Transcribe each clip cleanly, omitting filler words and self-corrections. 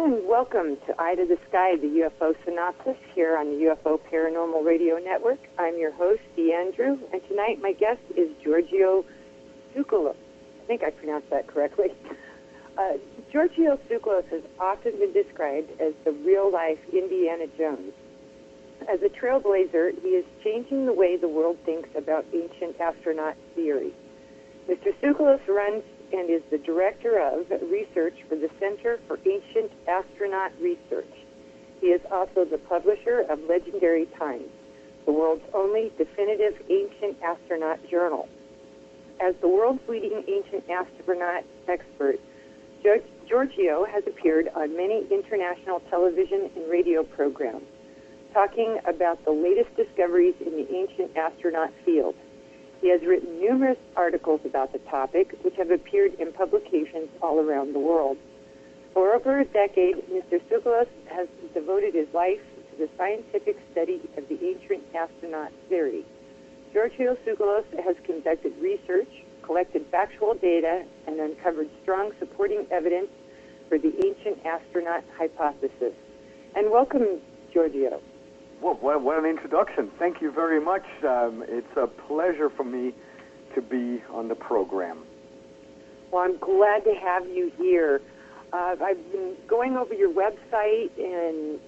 and welcome to Eye to the Sky, the UFO Synopsis, here on the UFO Paranormal Radio Network. I'm your host, Dee Andrew, and tonight my guest is Giorgio Tsoukalos. I think I pronounced that correctly. Giorgio Tsoukalos has often been described as the real-life Indiana Jones. As a trailblazer, he is changing the way the world thinks about ancient astronaut theory. Mr. Tsoukalos runs and is the director of research for the Center for Ancient Astronaut Research. He is also the publisher of Legendary Times, the world's only definitive ancient astronaut journal. As the world's leading ancient astronaut expert, Giorgio has appeared on many international television and radio programs, talking about the latest discoveries in the ancient astronaut field. He has written numerous articles about the topic, which have appeared in publications all around the world. For over a decade, Mr. Tsoukalos has devoted his life to the scientific study of the ancient astronaut theory. Giorgio Tsoukalos has conducted research, collected factual data, and uncovered strong supporting evidence for the ancient astronaut hypothesis. And welcome, Giorgio. Well, what an introduction. Thank you very much. It's a pleasure for me to be on the program. Well, I'm glad to have you here. I've been going over your website and,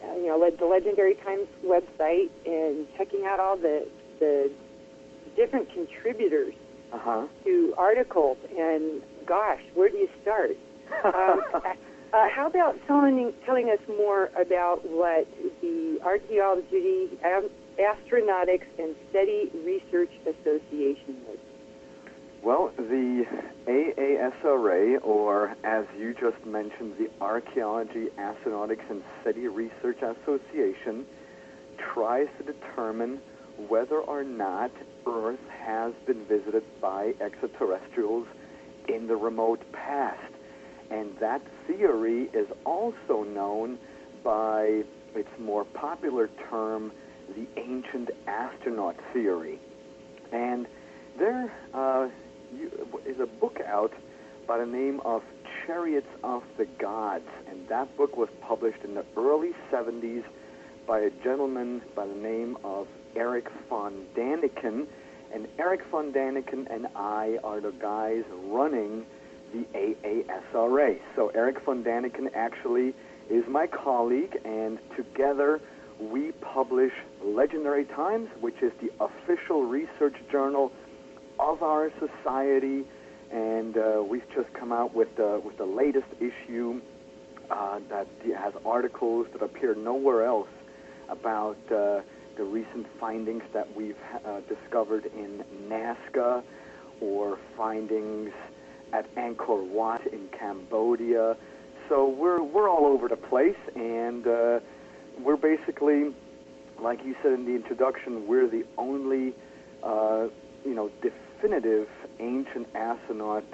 the Legendary Times website and checking out all the different contributors to articles. And, gosh, where do you start? How about telling us more about what the Archaeology, Astronautics, and Steady Research Association is? Well, the AASRA, or as you just mentioned, the Archaeology, Astronautics, and Steady Research Association, tries to determine whether or not Earth has been visited by extraterrestrials in the remote past. And that theory is also known by its more popular term, the ancient astronaut theory. And there is a book out by the name of Chariots of the Gods, and that book was published in the early 70s by a gentleman by the name of Eric von Daniken. And Eric von Daniken and I are the guys running the AASRA. So Eric von Daniken actually is my colleague, and together we publish Legendary Times, which is the official research journal of our society, and we've just come out with the latest issue that has articles that appear nowhere else about the recent findings that we've discovered in Nazca, or findings at Angkor Wat in Cambodia. So we're all over the place, and we're basically, like you said in the introduction, we're the only definitive ancient astronaut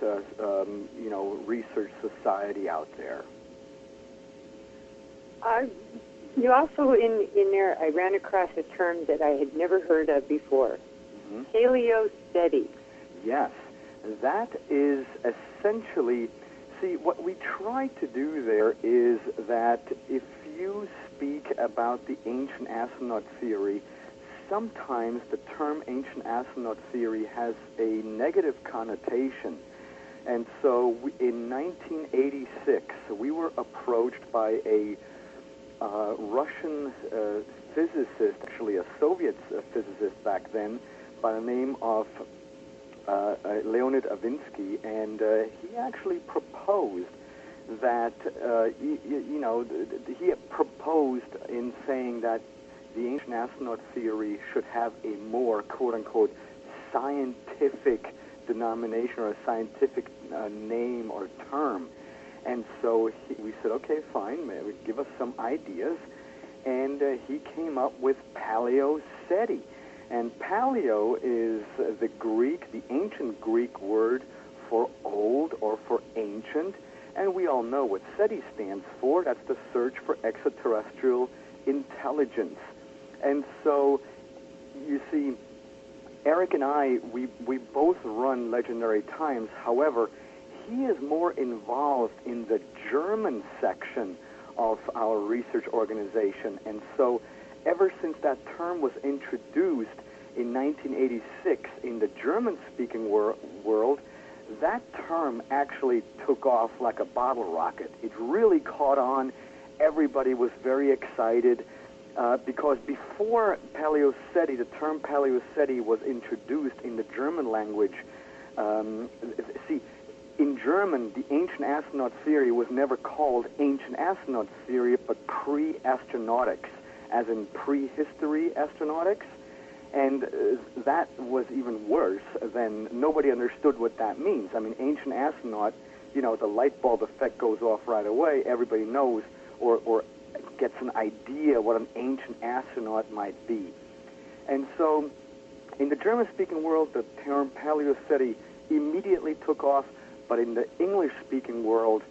research society out there. You also, in there, I ran across a term that I had never heard of before, Paleo-SETI. Yes. That is essentially, what we try to do there is that if you speak about the ancient astronaut theory, sometimes the term ancient astronaut theory has a negative connotation. And so in 1986, we were approached by a Russian physicist, actually a Soviet physicist back then, by the name of Leonid Avinsky, and he actually proposed that, he proposed in saying that the ancient astronaut theory should have a more, quote-unquote, scientific denomination or a scientific name or term. And so we said, okay, fine, give us some ideas. And he came up with Paleo-SETI. And paleo is the ancient Greek word for old or for ancient. And we all know what SETI stands for. That's the search for extraterrestrial intelligence. And so, you see, Eric and I, we both run Legendary Times. However, he is more involved in the German section of our research organization. And so ever since that term was introduced in 1986 in the German-speaking world, that term actually took off like a bottle rocket. It really caught on. Everybody was very excited because before Paleoceti, the term Paleoceti was introduced in the German language. See, in German, the ancient astronaut theory was never called ancient astronaut theory, but pre-astronautics, as in prehistory astronautics. And that was even worse than nobody understood what that means. I mean, ancient astronaut, you know, the light bulb effect goes off right away. Everybody knows or gets an idea what an ancient astronaut might be. And so in the German-speaking world, the term Paleoceti immediately took off, but in the English-speaking world,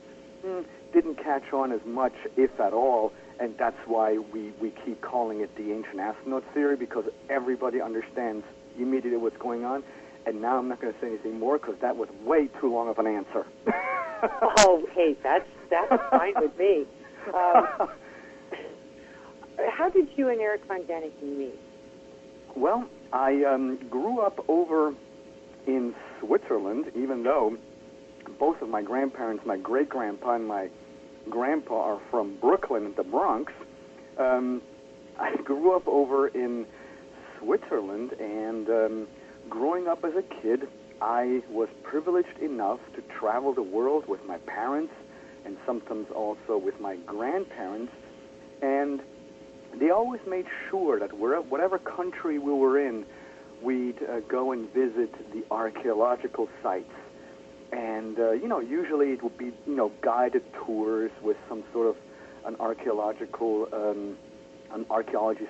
didn't catch on as much, if at all, and that's why we keep calling it the ancient astronaut theory, because everybody understands immediately what's going on. And now I'm not going to say anything more, because that was way too long of an answer. Oh, hey, that's fine with me. How did you and Eric von Däniken meet? Well, I grew up over in Switzerland, even though both of my grandparents, my great-grandpa and my grandpa, are from Brooklyn, the Bronx. I grew up over in Switzerland, and growing up as a kid, I was privileged enough to travel the world with my parents and sometimes also with my grandparents, and they always made sure that whatever country we were in, we'd go and visit the archaeological sites. And, usually it would be, guided tours with some sort of an archaeology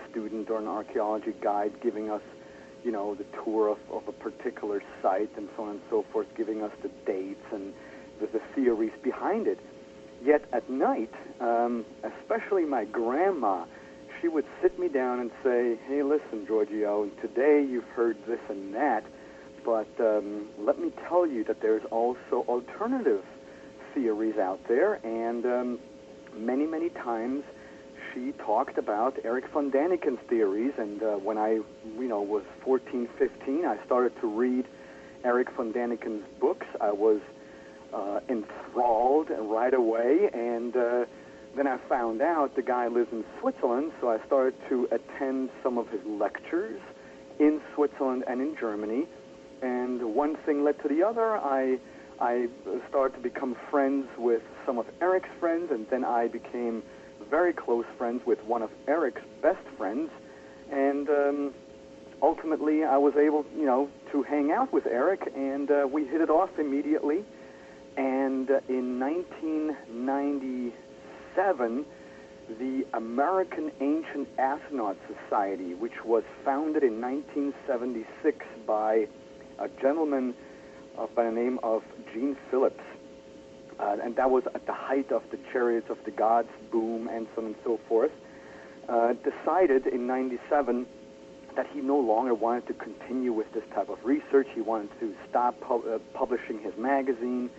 student or an archaeology guide giving us, the tour of a particular site and so on and so forth, giving us the dates and the theories behind it. Yet at night, especially my grandma, she would sit me down and say, hey, listen, Giorgio, today you've heard this and that, but let me tell you that there's also alternative theories out there, and many, many times she talked about Eric von Däniken's theories, and when I, was 14, 15, I started to read Eric von Däniken's books. I was enthralled right away, and then I found out the guy lives in Switzerland, so I started to attend some of his lectures in Switzerland and in Germany. And one thing led to the other. I started to become friends with some of Eric's friends, and then I became very close friends with one of Eric's best friends. And ultimately, I was able, to hang out with Eric, and we hit it off immediately. And in 1997, the American Ancient Astronaut Society, which was founded in 1976 by a gentleman by the name of Gene Phillips, and that was at the height of the Chariots of the Gods boom and so on and so forth, decided in 97 that he no longer wanted to continue with this type of research. He wanted to stop publishing his magazine,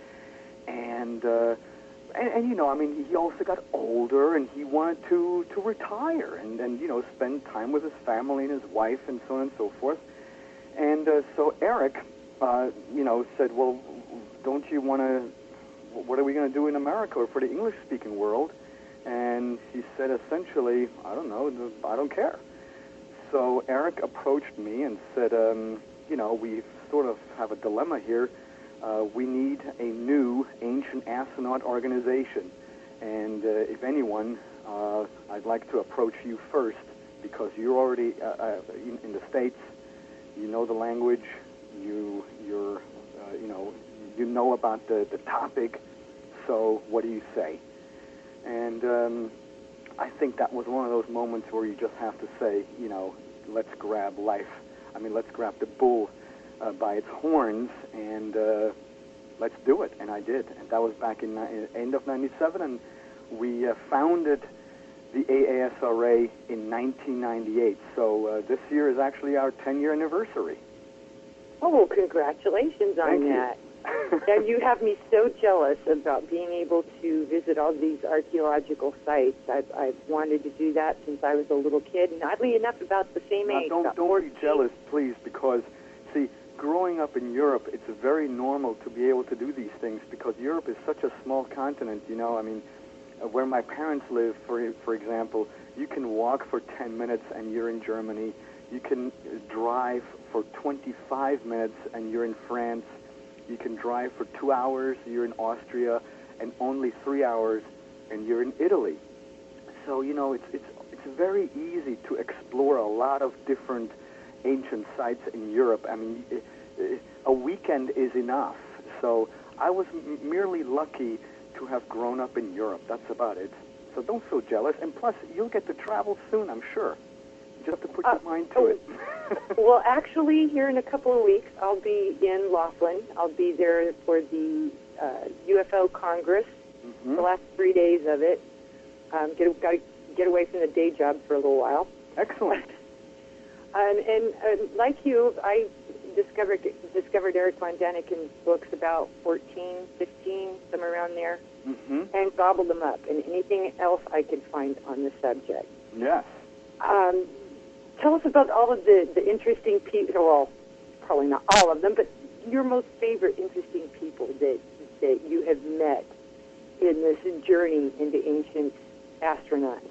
and he also got older, and he wanted to retire and spend time with his family and his wife and so on and so forth. And so Eric, said, well, don't you want to, what are we going to do in America or for the English-speaking world? And he said, essentially, I don't know, I don't care. So Eric approached me and said, we sort of have a dilemma here. We need a new ancient astronaut organization. And if anyone, I'd like to approach you first, because you're already in the States. You know the language, you know about the topic, so what do you say? And I think that was one of those moments where you just have to say, let's grab let's grab the bull by its horns, and let's do it. And I did. And that was back in end of 97, and we founded the AASRA in 1998. So this year is actually our 10-year anniversary. Oh, well, congratulations on that. And you have me so jealous about being able to visit all these archaeological sites. I've wanted to do that since I was a little kid, and oddly enough, about the same age. Don't be jealous, please, because, see, growing up in Europe, it's very normal to be able to do these things because Europe is such a small continent, you know. I mean, where my parents live, for example, you can walk for 10 minutes and you're in Germany. You can drive for 25 minutes and you're in France. You can drive for 2 hours, you're in Austria, and only 3 hours, and you're in Italy. So, you know, it's very easy to explore a lot of different ancient sites in Europe. I mean, a weekend is enough. So I was merely lucky to have grown up in Europe. That's about it. So don't feel jealous. And plus, you'll get to travel soon, I'm sure. You just have to put your mind to it. Well, actually, here in a couple of weeks, I'll be in Laughlin. I'll be there for the UFO Congress, the last 3 days of it. Got to get away from the day job for a little while. Excellent. And like you, I discovered Eric von Daniken's books about 14, 15, somewhere around there, and gobbled them up, and anything else I could find on the subject. Yes. Tell us about all of the interesting people, well, probably not all of them, but your most favorite interesting people that you have met in this journey into ancient astronauts.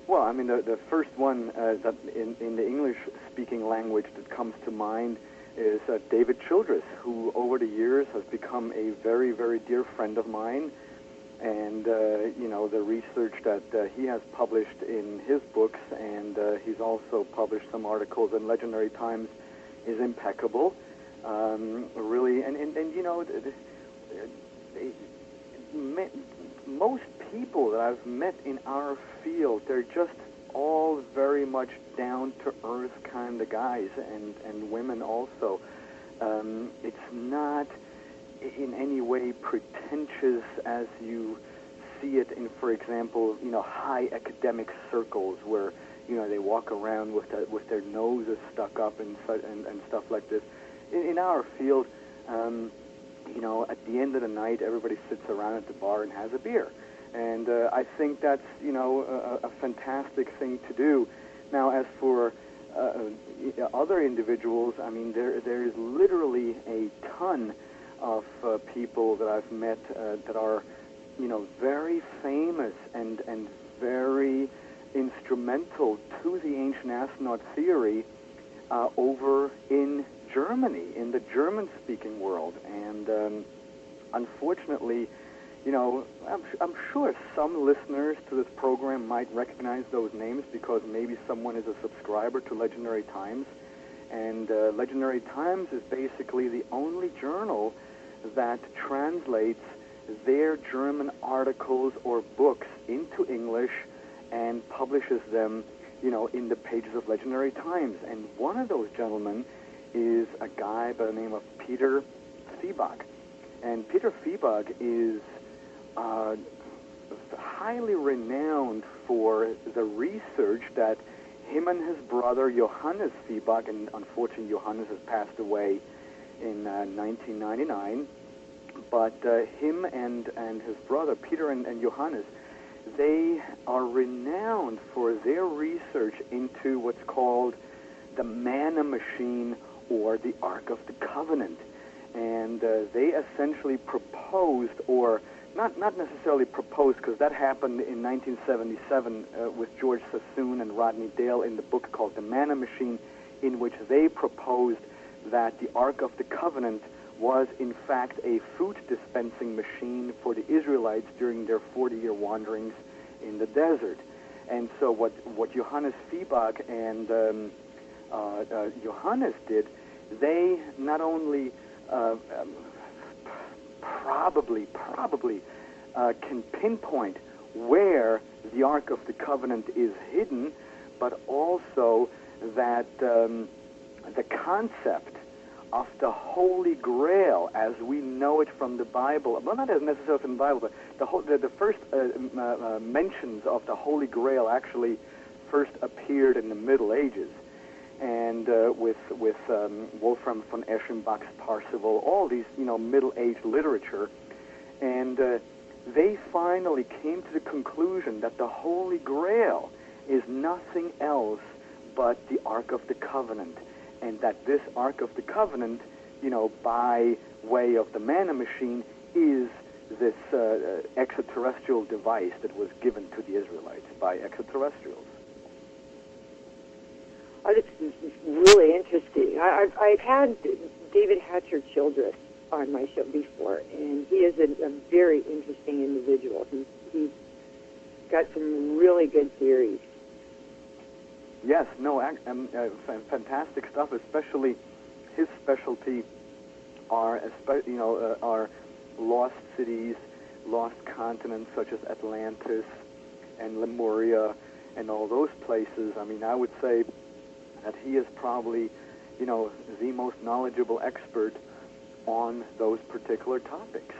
Well, I mean, the first one that in the English-speaking language that comes to mind is David Childress, who over the years has become a very, very dear friend of mine. And, you know, the research that he has published in his books, and he's also published some articles in Legendary Times, is impeccable. Really, and you know, most people that I've met in our field, they're just all very much down-to-earth kind of guys, and women also. It's not in any way pretentious as you see it in, for example, you know, high academic circles where, you know, they walk around with their noses stuck up and stuff like this. In our field, you know, at the end of the night, everybody sits around at the bar and has a beer. And I think that's, you know, a fantastic thing to do. Now, as for other individuals, I mean, there is literally a ton of people that I've met that are, you know, very famous and very instrumental to the ancient astronaut theory over in Germany, in the German-speaking world. And unfortunately, you know, I'm sure some listeners to this program might recognize those names because maybe someone is a subscriber to Legendary Times. And Legendary Times is basically the only journal that translates their German articles or books into English and publishes them, you know, in the pages of Legendary Times. And one of those gentlemen is a guy by the name of Peter Fiebig. And Peter Fiebig is highly renowned for the research that him and his brother Johannes Fiebig, and unfortunately Johannes has passed away in 1999, but him and his brother Peter and Johannes, they are renowned for their research into what's called the Manna Machine or the Ark of the Covenant. And they essentially proposed, or not necessarily proposed, because that happened in 1977 with George Sassoon and Rodney Dale in the book called The Manna Machine, in which they proposed that the Ark of the Covenant was in fact a food dispensing machine for the Israelites during their 40-year wanderings in the desert. And so what Johannes Fiebig and Johannes did, they not only probably can pinpoint where the Ark of the Covenant is hidden, but also that the concept of the Holy Grail, as we know it from the Bible, well, not as necessarily from the Bible, but the first mentions of the Holy Grail actually first appeared in the Middle Ages. and with Wolfram von Eschenbach's Parzival, all these Middle Age literature, and they finally came to the conclusion that the Holy Grail is nothing else but the Ark of the Covenant, and that this Ark of the Covenant, by way of the manna machine, is this extraterrestrial device that was given to the Israelites by extraterrestrials. Oh, that's really interesting. I've had David Hatcher Childress on my show before, and he is a very interesting individual. He's got some really good theories. Yes, no, fantastic stuff. Especially his specialty are lost cities, lost continents such as Atlantis and Lemuria and all those places. I mean, I would say that he is probably, the most knowledgeable expert on those particular topics.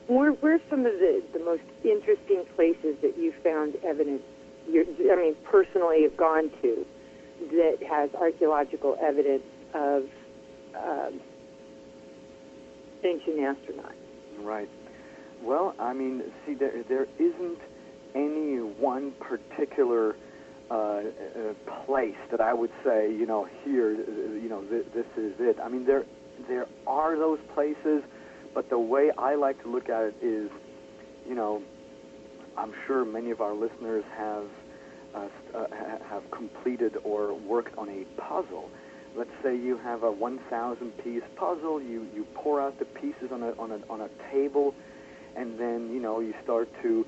Where's some of the most interesting places that you found evidence, personally have gone to, that has archaeological evidence of ancient astronauts? Right. Well, I mean, see, there isn't any one particular place that I would say, here, this is it. I mean, there are those places, but the way I like to look at it is, I'm sure many of our listeners have completed or worked on a puzzle. Let's say you have a 1,000-piece puzzle. You pour out the pieces on a table, and then you start to.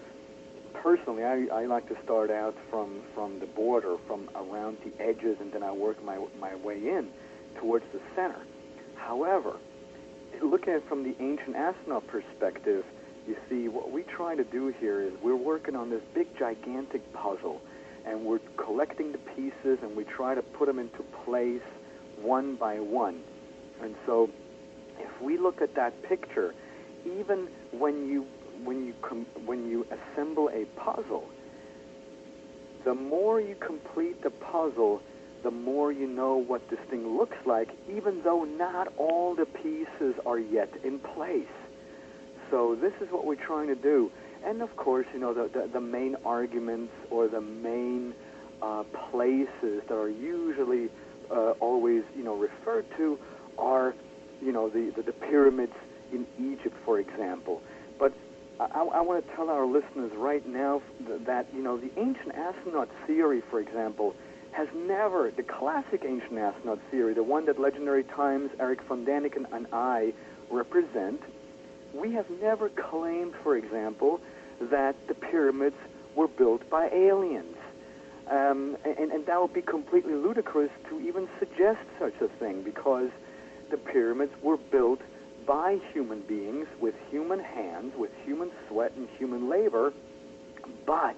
Personally, I like to start out from the border, from around the edges, and then I work my way in towards the center. However, looking at it from the ancient astronaut perspective, you see, what we try to do here is we're working on this big, gigantic puzzle, and we're collecting the pieces, and we try to put them into place one by one. And so, if we look at that picture, even when you assemble a puzzle, the more you complete the puzzle, the more you know what this thing looks like, even though not all the pieces are yet in place. So this is what we're trying to do. And of course, the main arguments or the main places that are usually always, referred to are, the pyramids in Egypt, for example. But I want to tell our listeners right now that, the ancient astronaut theory, for example, has never, the classic ancient astronaut theory, the one that Legendary Times, Eric von Daniken, and I represent, we have never claimed, for example, that the pyramids were built by aliens. And that would be completely ludicrous to even suggest such a thing, because the pyramids were built by human beings with human hands, with human sweat and human labor. But,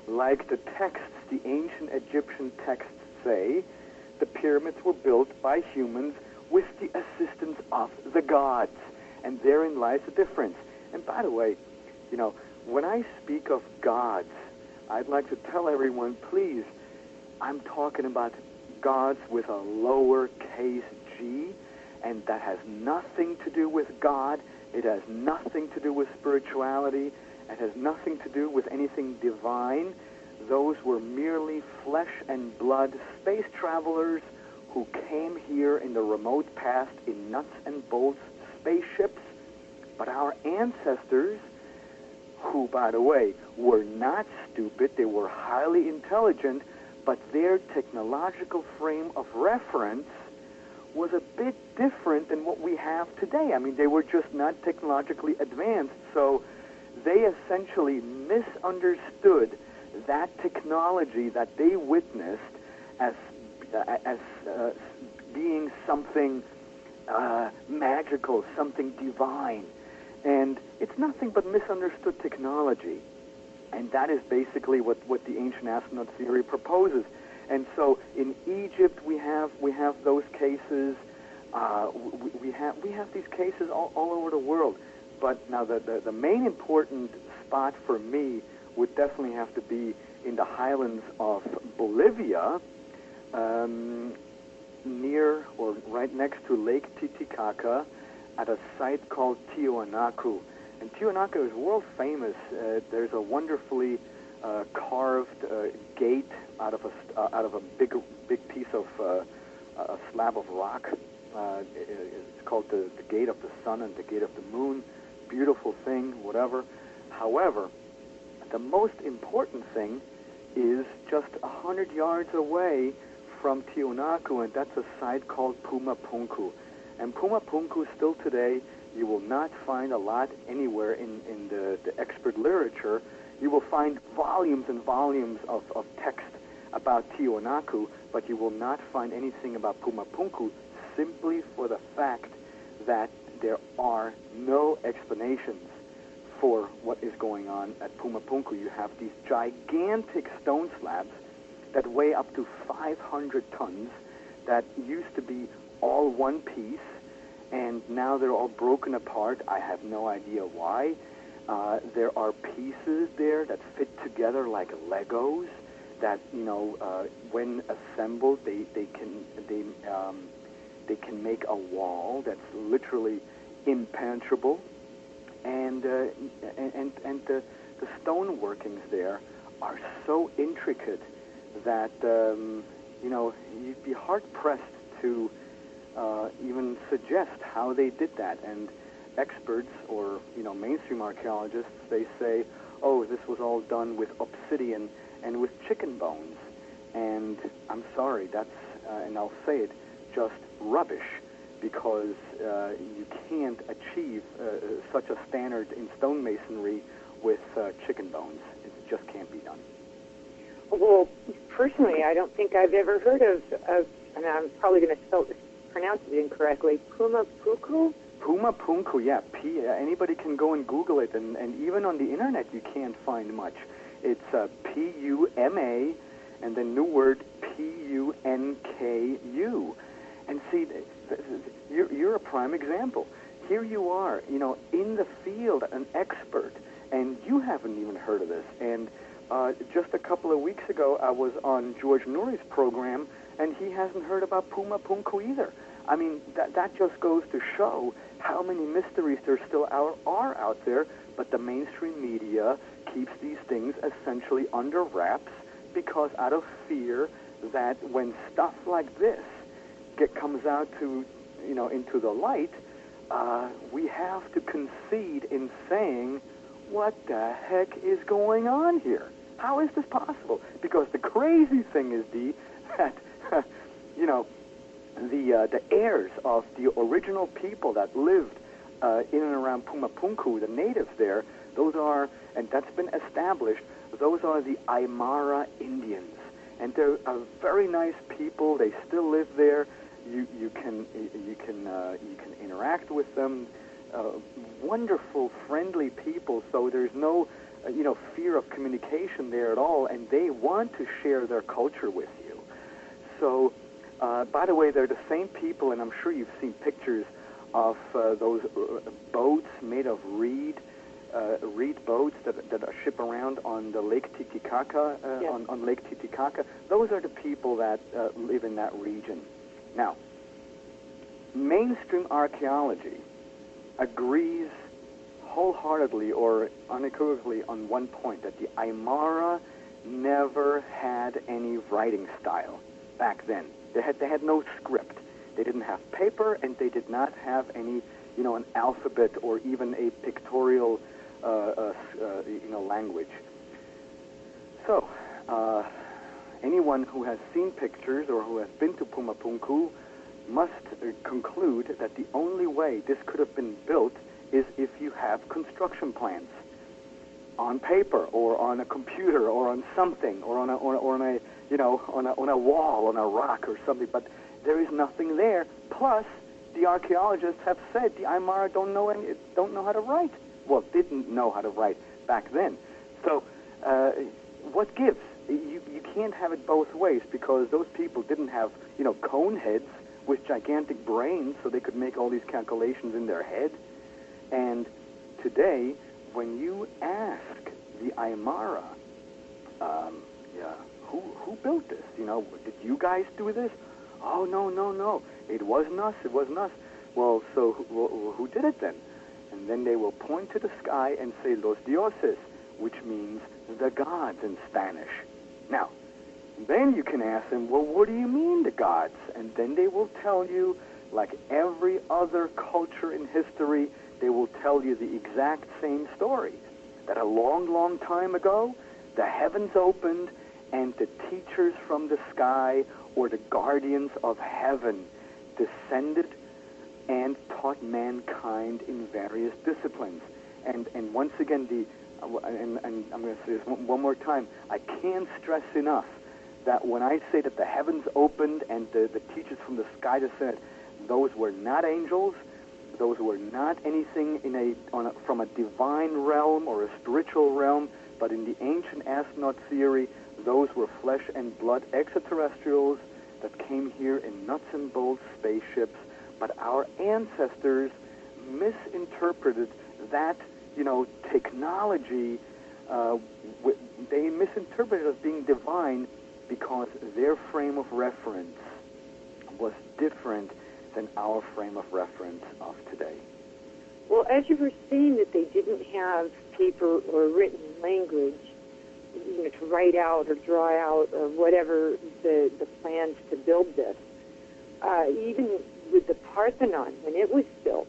like the texts, the ancient Egyptian texts say, the pyramids were built by humans with the assistance of the gods. And therein lies the difference. And by the way, when I speak of gods, I'd like to tell everyone, please, I'm talking about gods with a lowercase g, and that has nothing to do with God. It has nothing to do with spirituality. It has nothing to do with anything divine. Those were merely flesh and blood space travelers who came here in the remote past in nuts and bolts spaceships. But our ancestors, who, by the way, were not stupid, they were highly intelligent, but their technological frame of reference was a bit different than what we have today. I mean, they were just not technologically advanced, so they essentially misunderstood that technology that they witnessed as being something magical, something divine. And it's nothing but misunderstood technology. And that is basically what the ancient astronaut theory proposes. And so in Egypt we have those cases. We have these cases all over the world. But now the main important spot for me would definitely have to be in the highlands of Bolivia, near or right next to Lake Titicaca, at a site called Tiwanaku. And Tiwanaku is world famous. There's a wonderfully carved gate out of a big piece of a slab of rock. It's called the Gate of the Sun and the Gate of the Moon. Beautiful thing, whatever. However, the most important thing is just 100 yards away from Tiwanaku, and that's a site called Pumapunku. And Pumapunku, still today, you will not find a lot anywhere in the expert literature. You will find volumes and volumes of text about Tiwanaku, but you will not find anything about Pumapunku, simply for the fact that there are no explanations for what is going on at Pumapunku. You have these gigantic stone slabs that weigh up to 500 tons that used to be all one piece, and now they're all broken apart. I have no idea why. There are pieces there that fit together like Legos that, when assembled, they can make a wall that's literally impenetrable, and the stone workings there are so intricate that you'd be hard pressed to even suggest how they did that. And experts or mainstream archaeologists, they say, oh, this was all done with obsidian and with chicken bones. And I'm sorry, that's and I'll say it, just rubbish, because you can't achieve such a standard in stonemasonry with chicken bones. It just can't be done. Well, personally, I don't think I've ever heard of and I'm probably going to pronounce it incorrectly, Pumapunku? Pumapunku, yeah. Anybody can go and Google it, and even on the internet you can't find much. It's Puma, and the new word Punku. And see, you're a prime example. Here you are, in the field, an expert, and you haven't even heard of this. And just a couple of weeks ago, I was on George Nuri's program, and he hasn't heard about Pumapunku either. I mean, that just goes to show how many mysteries there still are out there, but the mainstream media keeps these things essentially under wraps, because out of fear that when stuff like this comes out to, into the light, we have to concede in saying, what the heck is going on here? How is this possible? Because the crazy thing is, that, the heirs of the original people that lived in and around Pumapunku, the natives there, those are, and that's been established, those are the Aymara Indians. And they're very nice people. They still live there. You can interact with them. Wonderful, friendly people. So there's no fear of communication there at all, and they want to share their culture with you. So, by the way, they're the same people, and I'm sure you've seen pictures of those boats made of reed boats that are shipped around on the Lake Titicaca, yes. on Lake Titicaca. Those are the people that live in that region. Now, mainstream archaeology agrees wholeheartedly or unequivocally on one point, that the Aymara never had any writing style back then. They had no script. They didn't have paper, and they did not have any, an alphabet or even a pictorial, language. So, anyone who has seen pictures or who has been to Pumapunku must conclude that the only way this could have been built is if you have construction plans on paper or on a computer or on something or on a wall, on a rock or something. But there is nothing there. Plus, the archaeologists have said the Aymara don't know how to write. Well, didn't know how to write back then. So, what gives? You can't have it both ways, because those people didn't have cone heads with gigantic brains, so they could make all these calculations in their head. And today, when you ask the Aymara, yeah, who built this? You know, did you guys do this? Oh, no. It wasn't us. Well, so who did it then? And then they will point to the sky and say, Los dioses, which means the gods in Spanish. Now, then you can ask them, well, what do you mean, the gods? And then they will tell you, like every other culture in history, they will tell you the exact same story. That a long, long time ago, the heavens opened and the teachers from the sky, or the guardians of heaven, descended and taught mankind in various disciplines. And once again, and I'm going to say this one more time, I can't stress enough that when I say that the heavens opened and the teachers from the sky descended, those were not angels, those were not anything from a divine realm or a spiritual realm, but in the ancient astronaut theory, those were flesh and blood extraterrestrials that came here in nuts and bolts spaceships. But our ancestors misinterpreted that, technology. They misinterpreted it as being divine because their frame of reference was different than our frame of reference of today. Well, as you were saying that they didn't have paper or written language, to write out or draw out or whatever the plans to build this, even with the Parthenon, when it was built,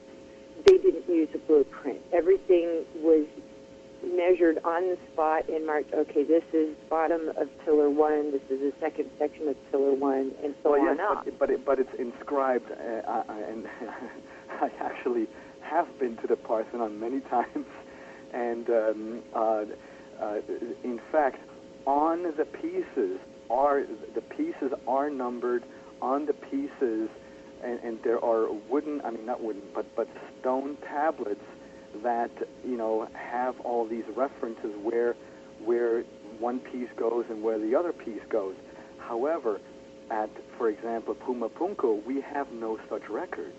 they didn't use a blueprint. Everything was measured on the spot and marked, okay, this is bottom of Pillar 1, this is the second section of Pillar 1, and so on up. But it's inscribed, and I actually have been to the Parthenon many times, and in fact, on the pieces are numbered on the pieces, and there are but stone tablets that have all these references where one piece goes and where the other piece goes. However, for example, Pumapunku, we have no such records.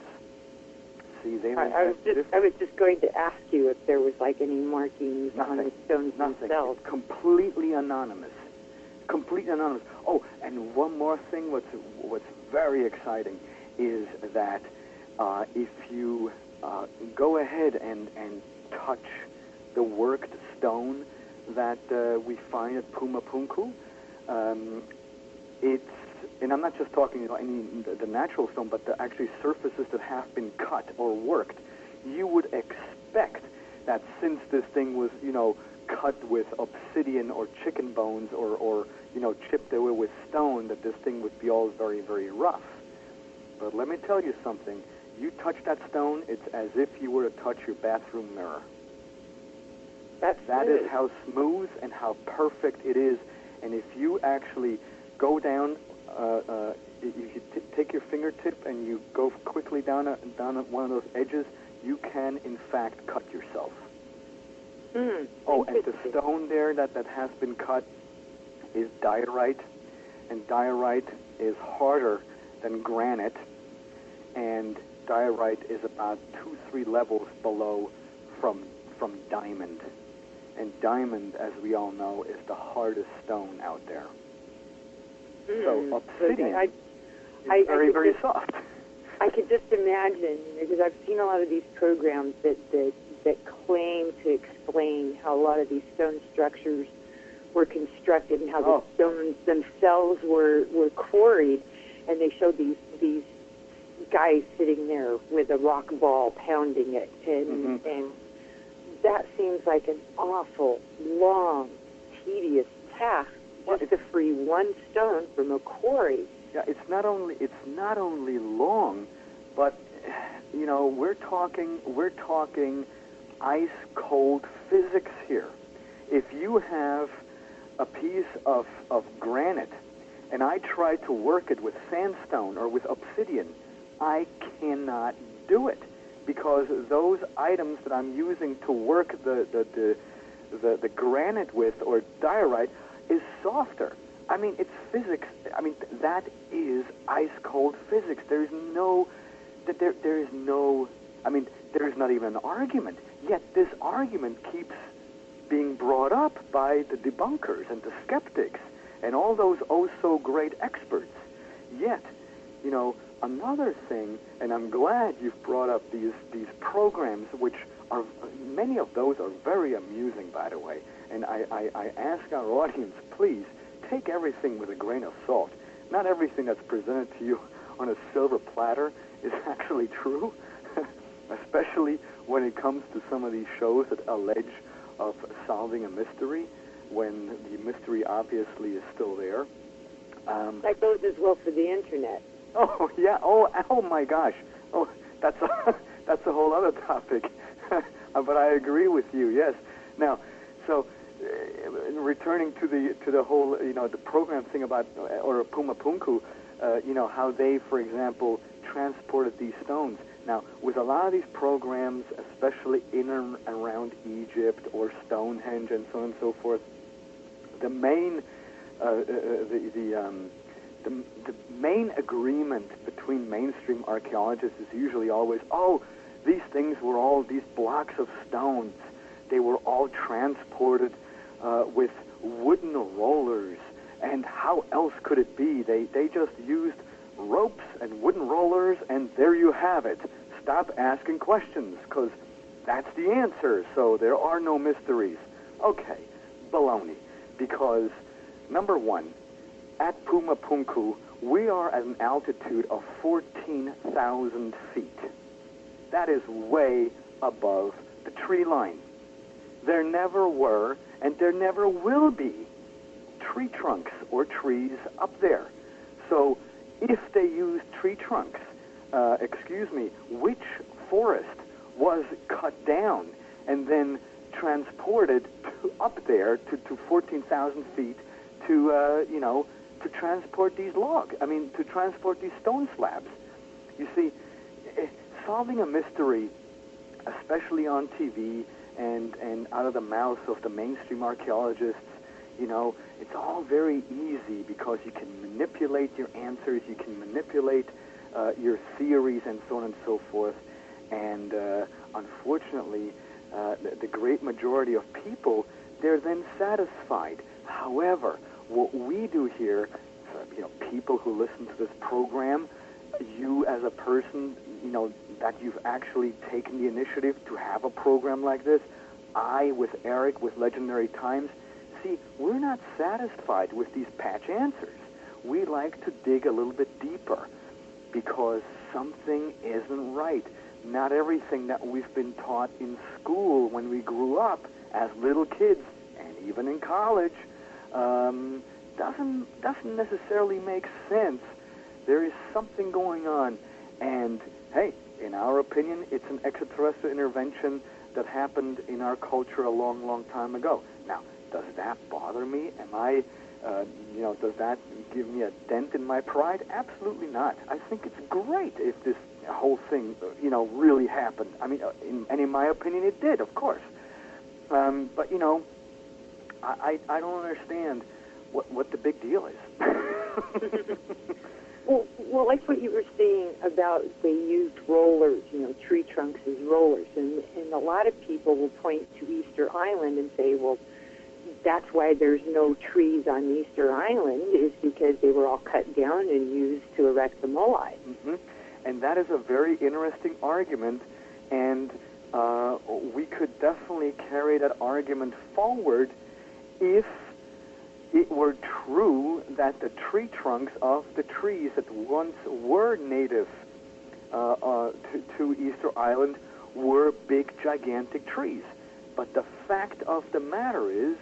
See, I was just going to ask you if there was like any markings on the stones themselves. It's completely anonymous. Oh, and one more thing. What's very exciting is that if you go ahead and touch the worked stone that we find at Pumapunku, it's, and I'm not just talking the natural stone, but the actually surfaces that have been cut or worked. You would expect that since this thing was cut with obsidian or chicken bones or chipped away with stone, that this thing would be all very, very rough. But let me tell you something. You touch that stone, it's as if you were to touch your bathroom mirror. That is how smooth and how perfect it is. And if you actually go down, you take your fingertip and you go quickly down one of those edges, you can, in fact, cut yourself. Oh, and the stone there that has been cut is diorite, and diorite is harder than granite, and diorite is about 2-3 levels below from diamond. And diamond, as we all know, is the hardest stone out there. So obsidian is very, very soft. I could just imagine, because I've seen a lot of these programs that claim to explain how a lot of these stone structures were constructed and how the stones themselves were quarried, and they showed these guys sitting there with a rock ball pounding it, and that seems like an awful, long, tedious task just to free one stone from a quarry. Yeah, it's not only long, but we're talking ice cold physics here. If you have a piece of granite and I try to work it with sandstone or with obsidian, I cannot do it, because those items that I'm using to work the granite with, or diorite, is softer. I mean, it's physics. I mean, that is ice cold physics. There is not even an argument. Yet this argument keeps being brought up by the debunkers and the skeptics and all those oh-so-great experts. Yet, you know, another thing, and I'm glad you've brought up these programs, which are, many of those are very amusing, by the way, and I ask our audience, please, take everything with a grain of salt. Not everything that's presented to you on a silver platter is actually true, especially when it comes to some of these shows that allege of solving a mystery when the mystery obviously is still there. That goes as well for the internet. Oh, yeah. Oh my gosh. Oh, that's a whole other topic. But I agree with you, yes. Now, so returning to the whole, you know, the program thing about, or Puma Punku, you know, how they, for example, transported these stones. Now, with a lot of these programs, especially in and around Egypt or Stonehenge and so on and so forth, the main the main agreement between mainstream archaeologists is usually always, oh, these things were all these blocks of stones. They were all transported with wooden rollers, and how else could it be? They just used ropes and wooden rollers, and there you have it. Stop asking questions, because that's the answer, so there are no mysteries. Okay, baloney, because, number one, at Puma Punku, we are at an altitude of 14,000 feet. That is way above the tree line. There never were, and there never will be, tree trunks or trees up there. So if they used tree trunks, which forest was cut down and then transported up there to 14,000 feet to, to transport these to transport these stone slabs? You see, solving a mystery, especially on TV and out of the mouths of the mainstream archaeologists, it's all very easy because you can manipulate your answers, you can manipulate your theories and so on and so forth. And unfortunately, the great majority of people, they're then satisfied. However, what we do here, people who listen to this program, you as a person, that you've actually taken the initiative to have a program like this, I with Eric with Legendary Times, see, we're not satisfied with these patch answers. We like to dig a little bit deeper because something isn't right. Not everything that we've been taught in school when we grew up as little kids and even in college doesn't necessarily make sense. There is something going on, and hey, in our opinion, it's an extraterrestrial intervention that happened in our culture a long, long time ago. Now, does that bother me? Am I, does that give me a dent in my pride? Absolutely not. I think it's great if this whole thing, really happened. I mean, in my opinion, it did, of course. But, I don't understand what the big deal is. Well, like what you were saying about they used rollers, tree trunks as rollers, and a lot of people will point to Easter Island and say, well, that's why there's no trees on Easter Island, is because they were all cut down and used to erect the mole. Mm-hmm. And that is a very interesting argument, and we could definitely carry that argument forward if it were true that the tree trunks of the trees that once were native to Easter Island were big, gigantic trees. But the fact of the matter is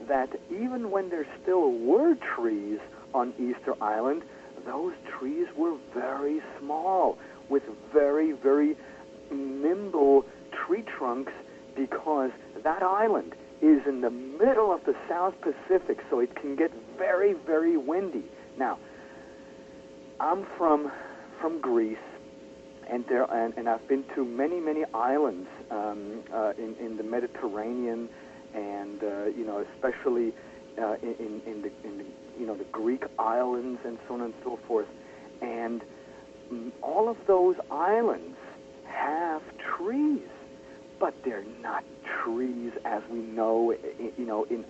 that even when there still were trees on Easter Island, those trees were very small, with very, very nimble tree trunks, because that island is in the middle of the South Pacific, so it can get very, very windy. Now, I'm from Greece, and I've been to many, many islands in the Mediterranean, and especially in the Greek islands and so on and so forth. And all of those islands have trees, but they're not trees as we know, in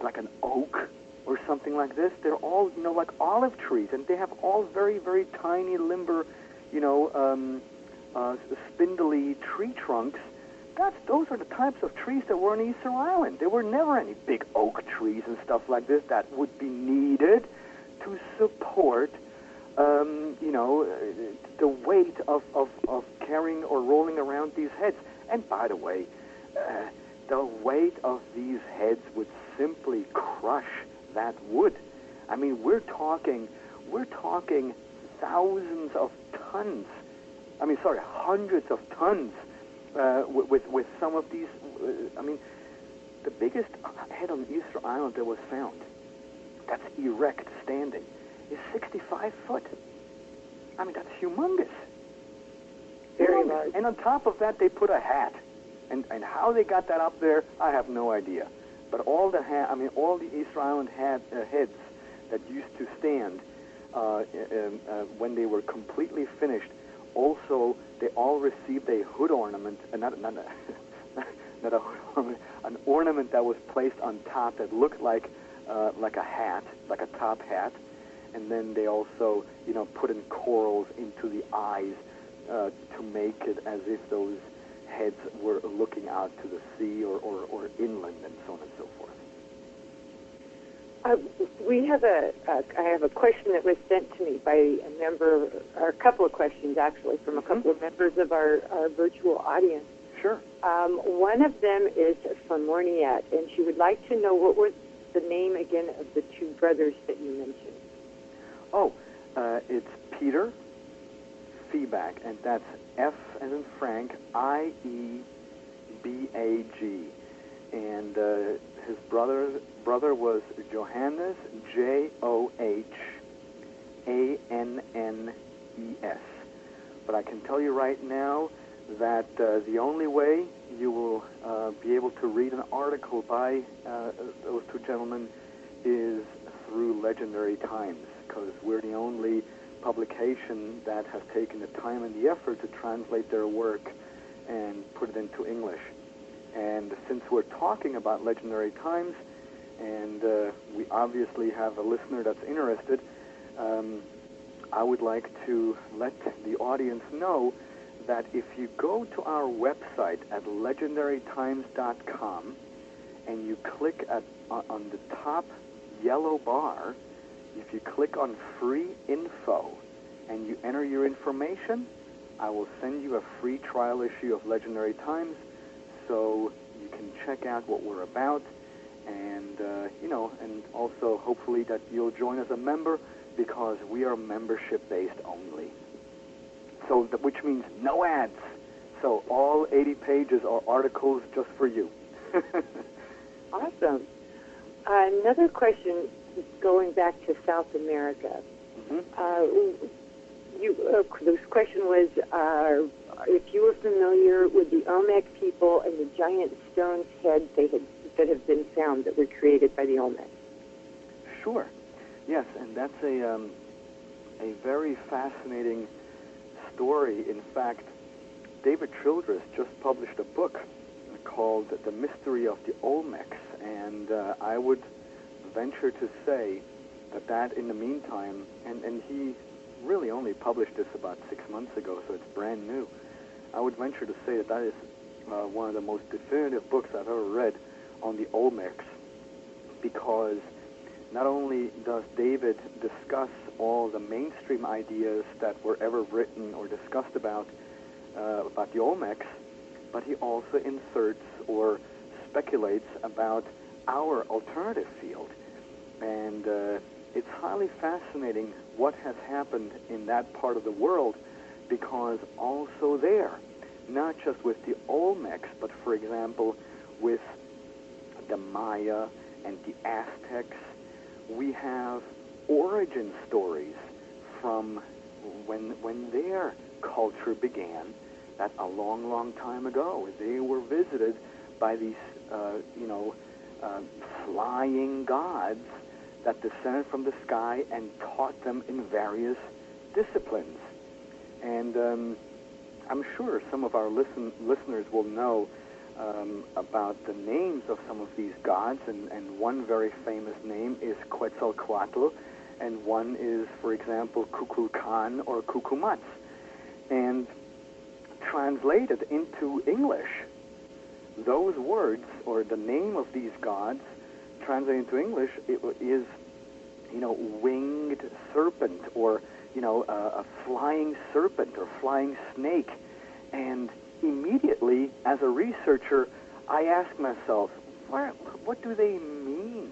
like an oak or something like this. They're all, like olive trees, and they have all very, very tiny, limber, spindly tree trunks. Those are the types of trees that were on Easter Island. There were never any big oak trees and stuff like this that would be needed to support, the weight of carrying or rolling around these heads. And by the way, the weight of these heads would simply crush that wood. I mean, we're talking thousands of tons. Hundreds of tons with some of these. The biggest head on Easter Island that was found, that's erect, standing, is 65 foot. I mean, that's humongous. Very large. And on top of that, they put a hat. And how they got that up there, I have no idea. But all the Easter Island heads that used to stand when they were completely finished, also they all received a hood ornament, not a hood ornament, an ornament that was placed on top that looked like a hat, like a top hat, and then they also put in corals into the eyes to make it as if those heads were looking out to the sea or inland and so on and so forth. I have a question that was sent to me by a member, or a couple of questions actually, from a couple of members of our virtual audience. Sure. One of them is from Morniette, and she would like to know what was the name again of the two brothers that you mentioned. Oh, it's Peter Feebag, and that's F as in Frank, IEBAG, and his brother was Johannes, JOHANNES. But I can tell you right now that the only way you will be able to read an article by those two gentlemen is through Legendary Times, because we're the only publication that has taken the time and the effort to translate their work and put it into English. And since we're talking about Legendary Times, and we obviously have a listener that's interested, I would like to let the audience know that if you go to our website at legendarytimes.com and you click on the top yellow bar, if you click on free info and you enter your information, I will send you a free trial issue of Legendary Times so you can check out what we're about, and and also hopefully that you'll join as a member, because we are membership-based only. So, which means no ads. So all 80 pages are articles just for you. Awesome. Another question, going back to South America. This question was if you were familiar with the Olmec people and the giant stone heads that have been found that were created by the Olmec. Sure. Yes, and that's a very fascinating story. In fact, David Childress just published a book called The Mystery of the Olmecs, and I would venture to say that in the meantime, and he really only published this about 6 months ago, so it's brand new. I would venture to say that is one of the most definitive books I've ever read on the Olmecs, because not only does David discuss all the mainstream ideas that were ever written or discussed about the Olmecs, but he also inserts or speculates about our alternative field. And it's highly fascinating what has happened in that part of the world, because also there, not just with the Olmecs, but for example, with the Maya and the Aztecs, we have origin stories from when their culture began, that a long, long time ago. They were visited by these, flying gods that descended from the sky and taught them in various disciplines. And I'm sure some of our listeners will know about the names of some of these gods, and one very famous name is Quetzalcoatl, and one is, for example, Kukulkan or Cucumatz. And translated into English, those words, or the name of these gods, translated into English, is, winged serpent, or, a flying serpent or flying snake. And immediately, as a researcher, I ask myself, what do they mean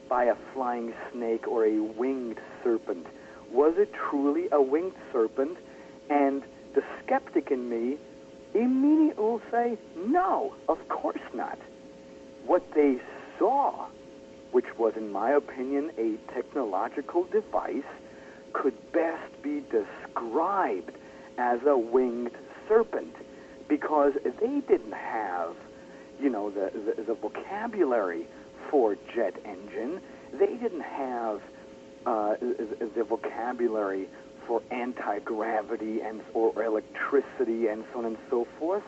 by a flying snake or a winged serpent? Was it truly a winged serpent? And the skeptic in me immediately will say, no, of course not. What they saw, which was, in my opinion, a technological device, could best be described as a winged serpent, because they didn't have, the vocabulary for jet engine. They didn't have the vocabulary for anti-gravity or electricity and so on and so forth.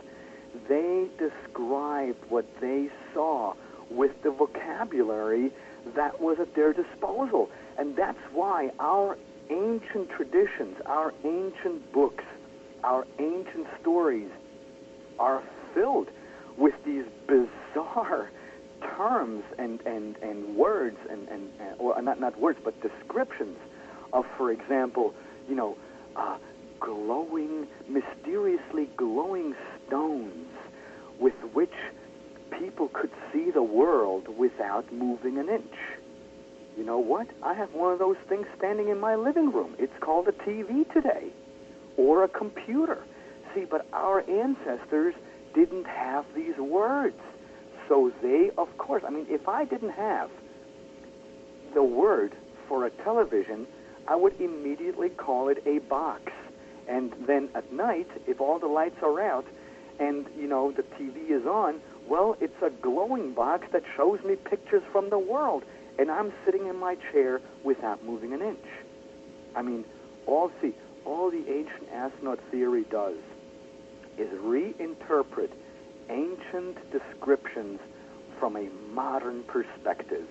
They described what they saw with the vocabulary that was at their disposal. And that's why our ancient traditions, our ancient books, our ancient stories are filled with these bizarre terms and words or not words, but descriptions of, for example, mysteriously glowing stones with which people could see the world without moving an inch. You know what? I have one of those things standing in my living room. It's called a TV today, or a computer. See, but our ancestors didn't have these words. So they, of course, if I didn't have the word for a television, I would immediately call it a box. And then at night, if all the lights are out and, the TV is on, well, it's a glowing box that shows me pictures from the world. And I'm sitting in my chair without moving an inch. All the ancient astronaut theory does is reinterpret ancient descriptions from a modern perspective,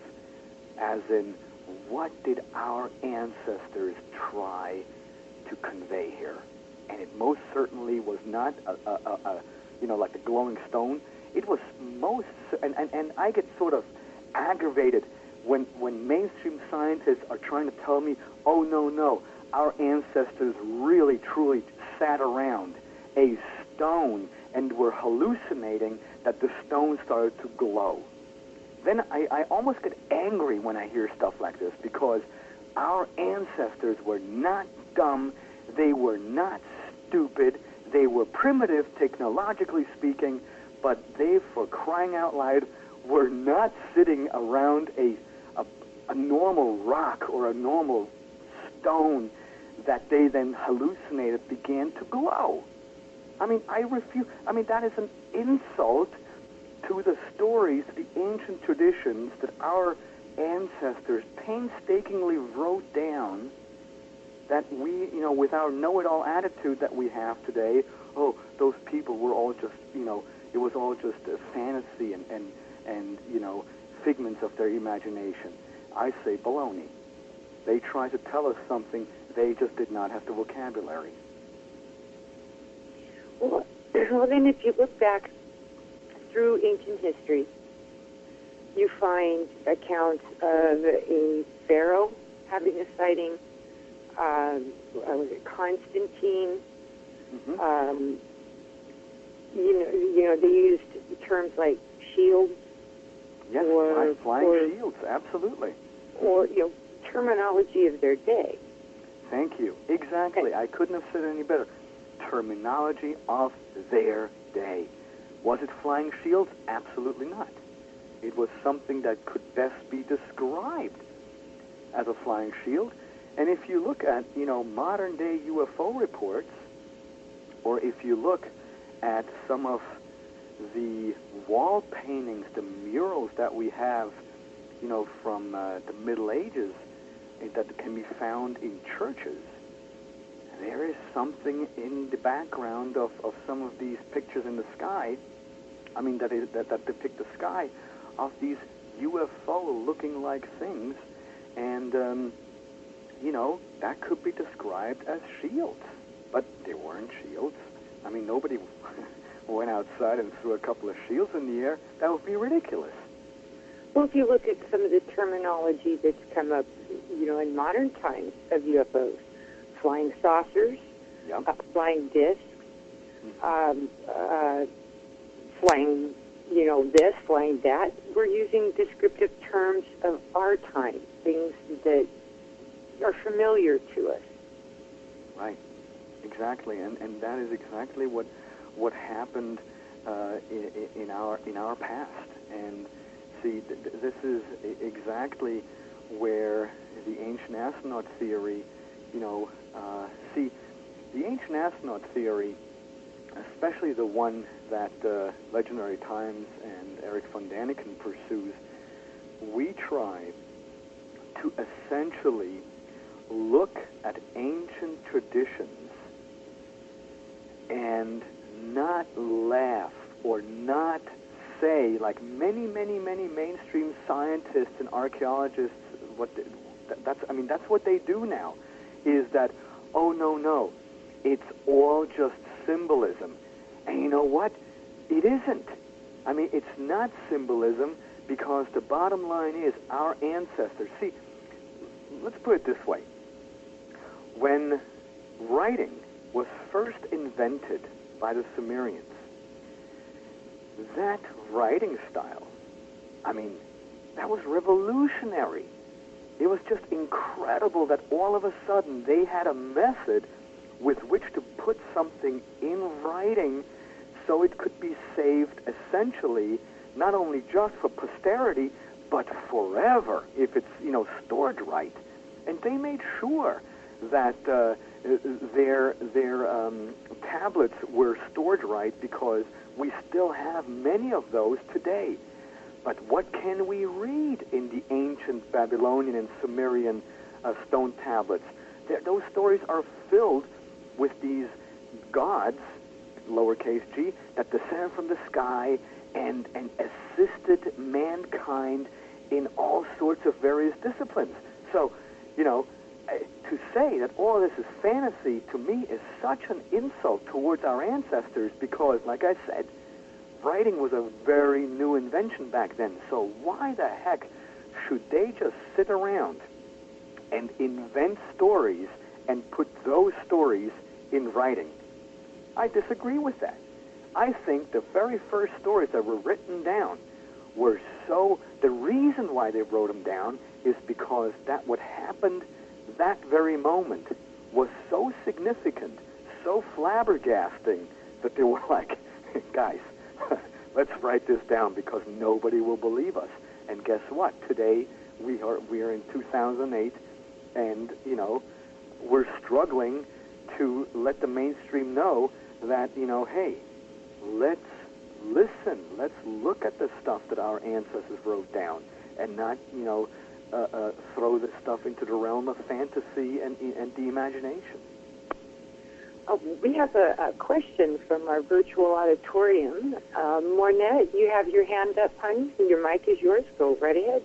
as in, what did our ancestors try to convey here? And it most certainly was not like the glowing stone. It was and I get sort of aggravated when mainstream scientists are trying to tell me, oh, no, our ancestors really, truly sat around a stone and were hallucinating that the stone started to glow. Then I almost get angry when I hear stuff like this, because our ancestors were not dumb, they were not stupid, they were primitive technologically speaking, but they, for crying out loud, were not sitting around a normal rock or a normal stone that they then hallucinated began to glow. I refuse. That is an insult to the stories, the ancient traditions that our ancestors painstakingly wrote down, that we, with our know-it-all attitude that we have today, oh, those people were all just, it was all just a fantasy and figments of their imagination. I say baloney. They tried to tell us something, they just did not have the vocabulary. Well, then if you look back through ancient history, you find accounts of a pharaoh having a sighting. Was it Constantine? Mm-hmm. They used terms like shields. Yes, or flying shields, absolutely. Or terminology of their day. Thank you. Exactly. I couldn't have said it any better. Terminology of their day. Was it flying shields? Absolutely not. It was something that could best be described as a flying shield. And if you look at, modern-day UFO reports, or if you look at some of the wall paintings, the murals that we have, from the Middle Ages, that can be found in churches, there is something in the background of some of these pictures in the sky, that depict the sky, of these UFO-looking like things, and, that could be described as shields. But they weren't shields. I mean, nobody went outside and threw a couple of shields in the air. That would be ridiculous. Well, if you look at some of the terminology that's come up, in modern times of UFOs, flying saucers, Yep. Flying discs, flying, this, flying that. We're using descriptive terms of our time, things that are familiar to us. Right. Exactly, and that is exactly what happened in our past. And see, this is exactly where the ancient astronaut theory, the ancient astronaut theory, especially the one that Legendary Times and Eric von Daniken pursues, we try to essentially look at ancient traditions and not laugh or not say, like many mainstream scientists and archaeologists, that's what they do now, is that, oh, no, it's all just symbolism. And you know what? It isn't. I mean, it's not symbolism, because the bottom line is our ancestors. See, let's put it this way. When writing was first invented by the Sumerians, that writing style, that was revolutionary. It was just incredible that all of a sudden they had a method with which to put something in writing so it could be saved essentially, not only just for posterity, but forever if it's, stored right. And they made sure that their tablets were stored right, because we still have many of those today. But what can we read in the ancient Babylonian and Sumerian stone tablets? Those stories are filled with these gods, lowercase g, that descended from the sky and assisted mankind in all sorts of various disciplines. So, to say that all this is fantasy, to me, is such an insult towards our ancestors, because, like I said, writing was a very new invention back then. So why the heck should they just sit around and invent stories and put those stories in writing? I disagree with that. I think the very first stories that were written down were the reason why they wrote them down is because that what happened that very moment was so significant, so flabbergasting, that they were like, guys, let's write this down because nobody will believe us. And guess what? Today we are in 2008, and we're struggling to let the mainstream know that hey, let's listen, let's look at the stuff that our ancestors wrote down, and not throw this stuff into the realm of fantasy and the imagination. We have a question from our virtual auditorium. Mornette, you have your hand up, honey, and your mic is yours. Go right ahead.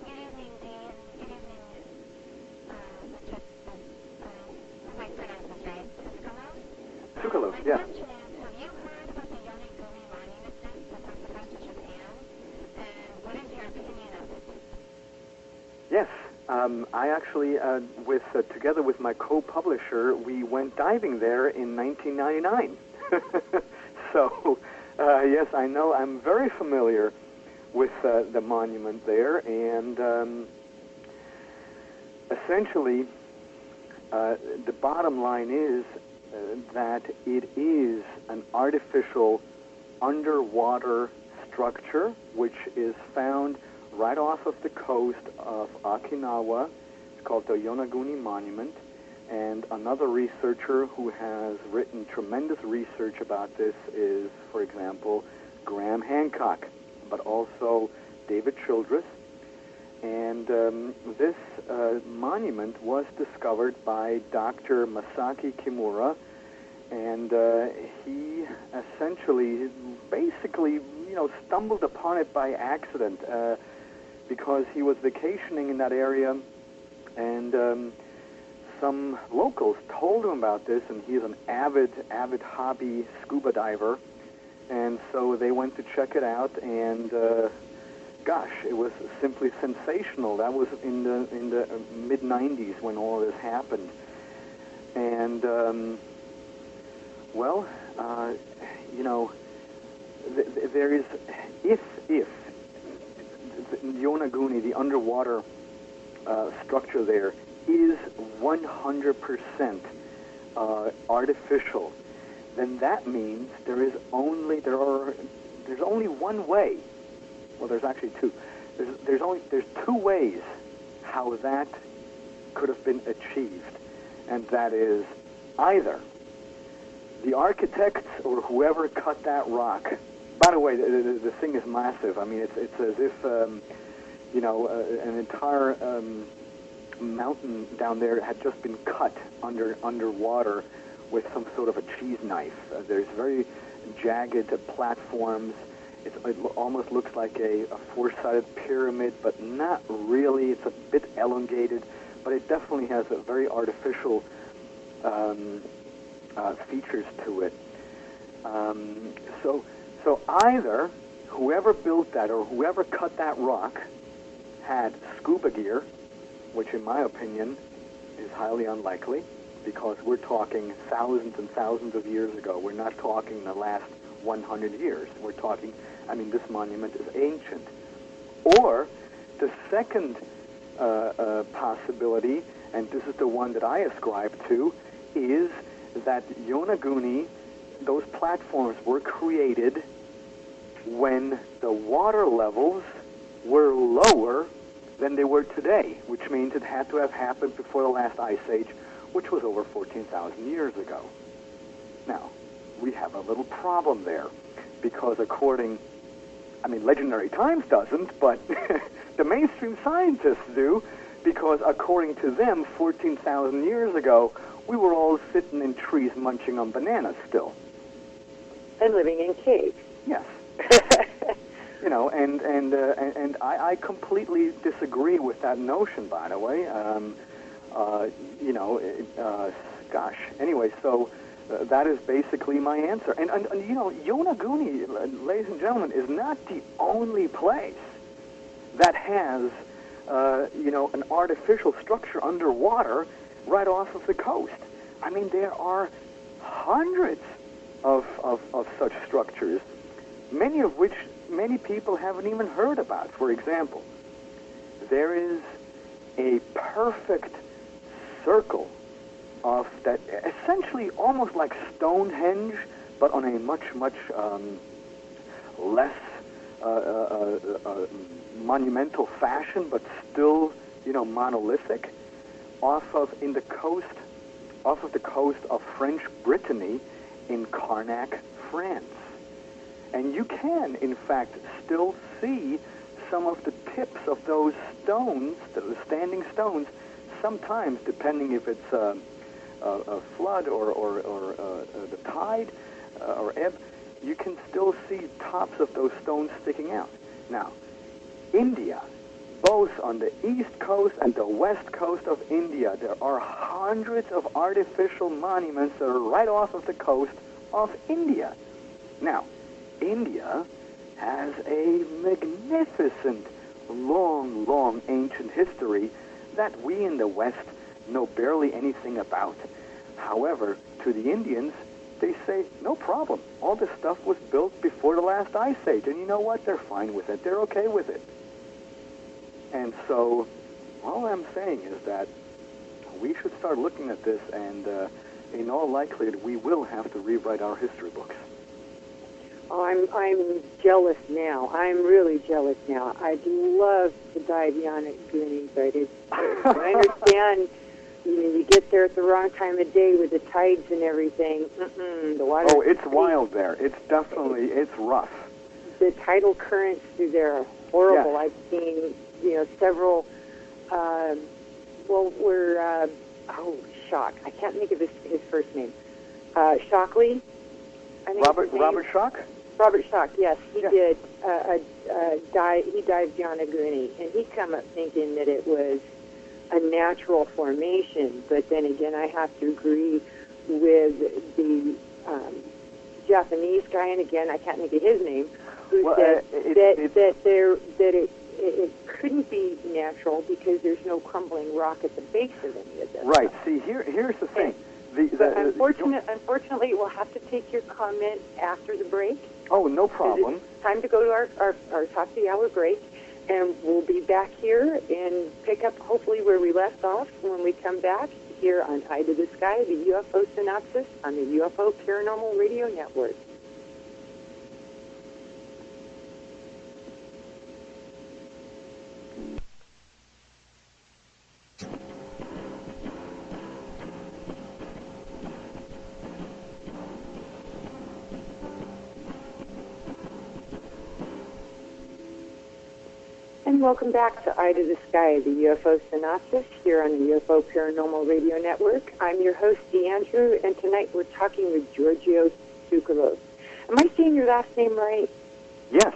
Good evening, Dan. Good evening. Am I pronouncing this right? Tsukalo, yeah. My question is, have you heard about the Yonaguni monument that's on the coast of Japan? And what is your opinion of it? Yes, I actually, together with my co-publisher, we went diving there in 1999. So, yes, I know. I'm very familiar with the monument there, and essentially, the bottom line is that it is an artificial underwater structure which is found right off of the coast of Okinawa. It's called the Yonaguni Monument. And another researcher who has written tremendous research about this is, for example, Graham Hancock, but also David Childress And this monument was discovered by Dr. Masaki Kimura, and he essentially, basically, stumbled upon it by accident because he was vacationing in that area, and some locals told him about this, and he's an avid hobby scuba diver, and so they went to check it out, and gosh, it was simply sensational. That was in the mid-'90s when all this happened. And, there is, if Yonaguni, the underwater structure there, is 100% artificial, then that means there's only one way. Well, there's actually two. There's two ways how that could have been achieved, and that is either the architects or whoever cut that rock. By the way, the thing is massive. I mean, it's as if an entire mountain down there had just been cut underwater with some sort of a cheese knife. There's very jagged platforms. It almost looks like a four-sided pyramid, but not really. It's a bit elongated, but it definitely has a very artificial features to it. So either whoever built that or whoever cut that rock had scuba gear, which in my opinion is highly unlikely, because we're talking thousands and thousands of years ago. We're not talking the last 100 years. We're talking, this monument is ancient. Or the second possibility, and this is the one that I ascribe to, is that Yonaguni, those platforms were created when the water levels were lower than they were today, which means it had to have happened before the last ice age, which was over 14,000 years ago. Now, we have a little problem there, because Legendary Times doesn't, but the mainstream scientists do, because according to them, 14,000 years ago, we were all sitting in trees munching on bananas still. And living in caves. Yes. And I completely disagree with that notion, by the way. Anyway, so that is basically my answer. And Yonaguni, ladies and gentlemen, is not the only place that has, an artificial structure underwater right off of the coast. I mean, there are hundreds of such structures, many of which many people haven't even heard about. For example, there is a perfect circle of that, essentially almost like Stonehenge, but on a much less monumental fashion, but still, monolithic, off of the coast of French Brittany in Carnac, France. And you can, in fact, still see some of the tips of those stones, the standing stones, sometimes, depending if it's a flood or the tide or ebb, you can still see tops of those stones sticking out. Now, India, both on the east coast and the west coast of India, there are hundreds of artificial monuments that are right off of the coast of India. Now, India has a magnificent, long ancient history that we in the West know barely anything about. However, to the Indians, they say, no problem. All this stuff was built before the last ice age, and you know what? They're fine with it. They're okay with it. And so, all I'm saying is that we should start looking at this, and in all likelihood, we will have to rewrite our history books. Oh, I'm jealous now. I'm really jealous now. I'd love to dive Yonaguni, but I understand. You get there at the wrong time of day with the tides and everything. The water. Oh, it's wild there. It's definitely, it's rough. The tidal currents through there are horrible. Yes. I've seen several. Shock. I can't think of his first name. Shockley. I think Robert Schock? Robert Schock, yes. He Yeah. did he dived Yonaguni, and he come up thinking that it was a natural formation, but then again, I have to agree with the Japanese guy, and again, I can't think of his name, who said it couldn't be natural because there's no crumbling rock at the base of any of this. Right. See, here's the thing. Unfortunately, we'll have to take your comment after the break. Oh, no problem. It's time to go to our top of the hour break, and we'll be back here and pick up hopefully where we left off when we come back here on Eye to the Sky, the UFO Synopsis on the UFO Paranormal Radio Network. And welcome back to Eye to the Sky, the UFO Synopsis, here on the UFO Paranormal Radio Network. I'm your host, DeAndrew, and tonight we're talking with Giorgio Tsoukalos. Am I saying your last name right? Yes.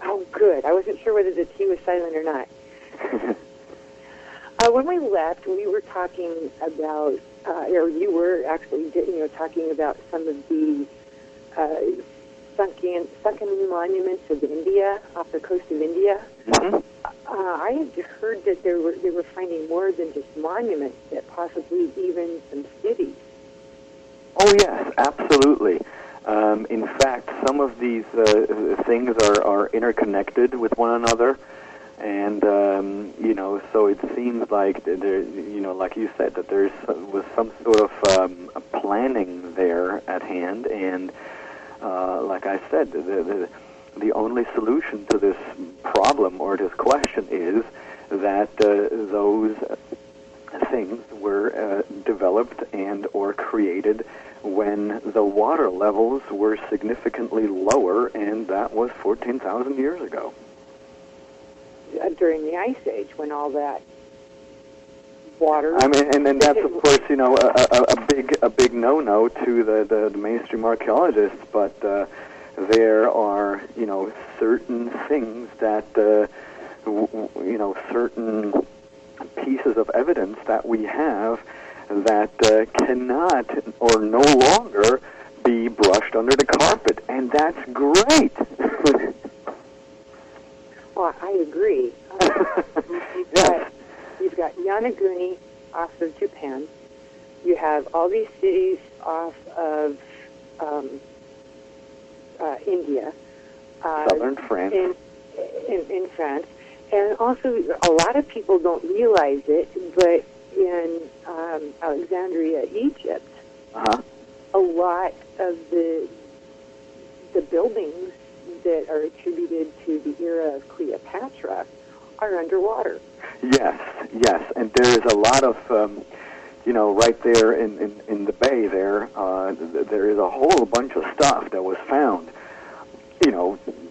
Oh, good. I wasn't sure whether the T was silent or not. When we left, we were talking about, or you were actually, talking about some of the sunken monuments of India, off the coast of India. Mm-hmm. I had heard that they were finding more than just monuments, that possibly even some cities. Oh, yes, absolutely. In fact, some of these things are interconnected with one another, and so it seems like there, like you said, that there was some sort of planning there at hand, and like I said, the only solution to this problem or this question is that those things were developed and or created when the water levels were significantly lower, and that was 14,000 years ago. During the Ice Age, when all that water... I mean, and that's, of course, a big no-no to the mainstream archaeologists, but there are, certain things that, certain pieces of evidence that we have that cannot or no longer be brushed under the carpet, and that's great. Well, I agree. Yes. You've got Yonaguni off of Japan. You have all these cities off of India. Southern France. In France. And also, a lot of people don't realize it, but in Alexandria, Egypt, a lot of the buildings that are attributed to the era of Cleopatra are underwater. Yes, and there is a lot of, right there in the bay there, there is a whole bunch of stuff that was found,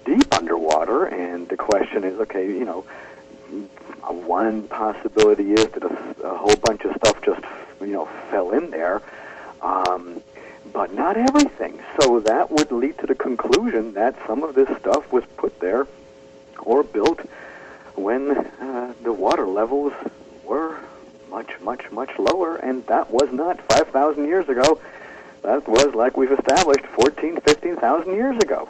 deep underwater, and the question is, okay, one possibility is that a whole bunch of stuff just, fell in there, but not everything. So that would lead to the conclusion that some of this stuff was put there or built when the water levels were much, much, much lower, and that was not 5,000 years ago. That was, like we've established, 14,000, 15,000 years ago.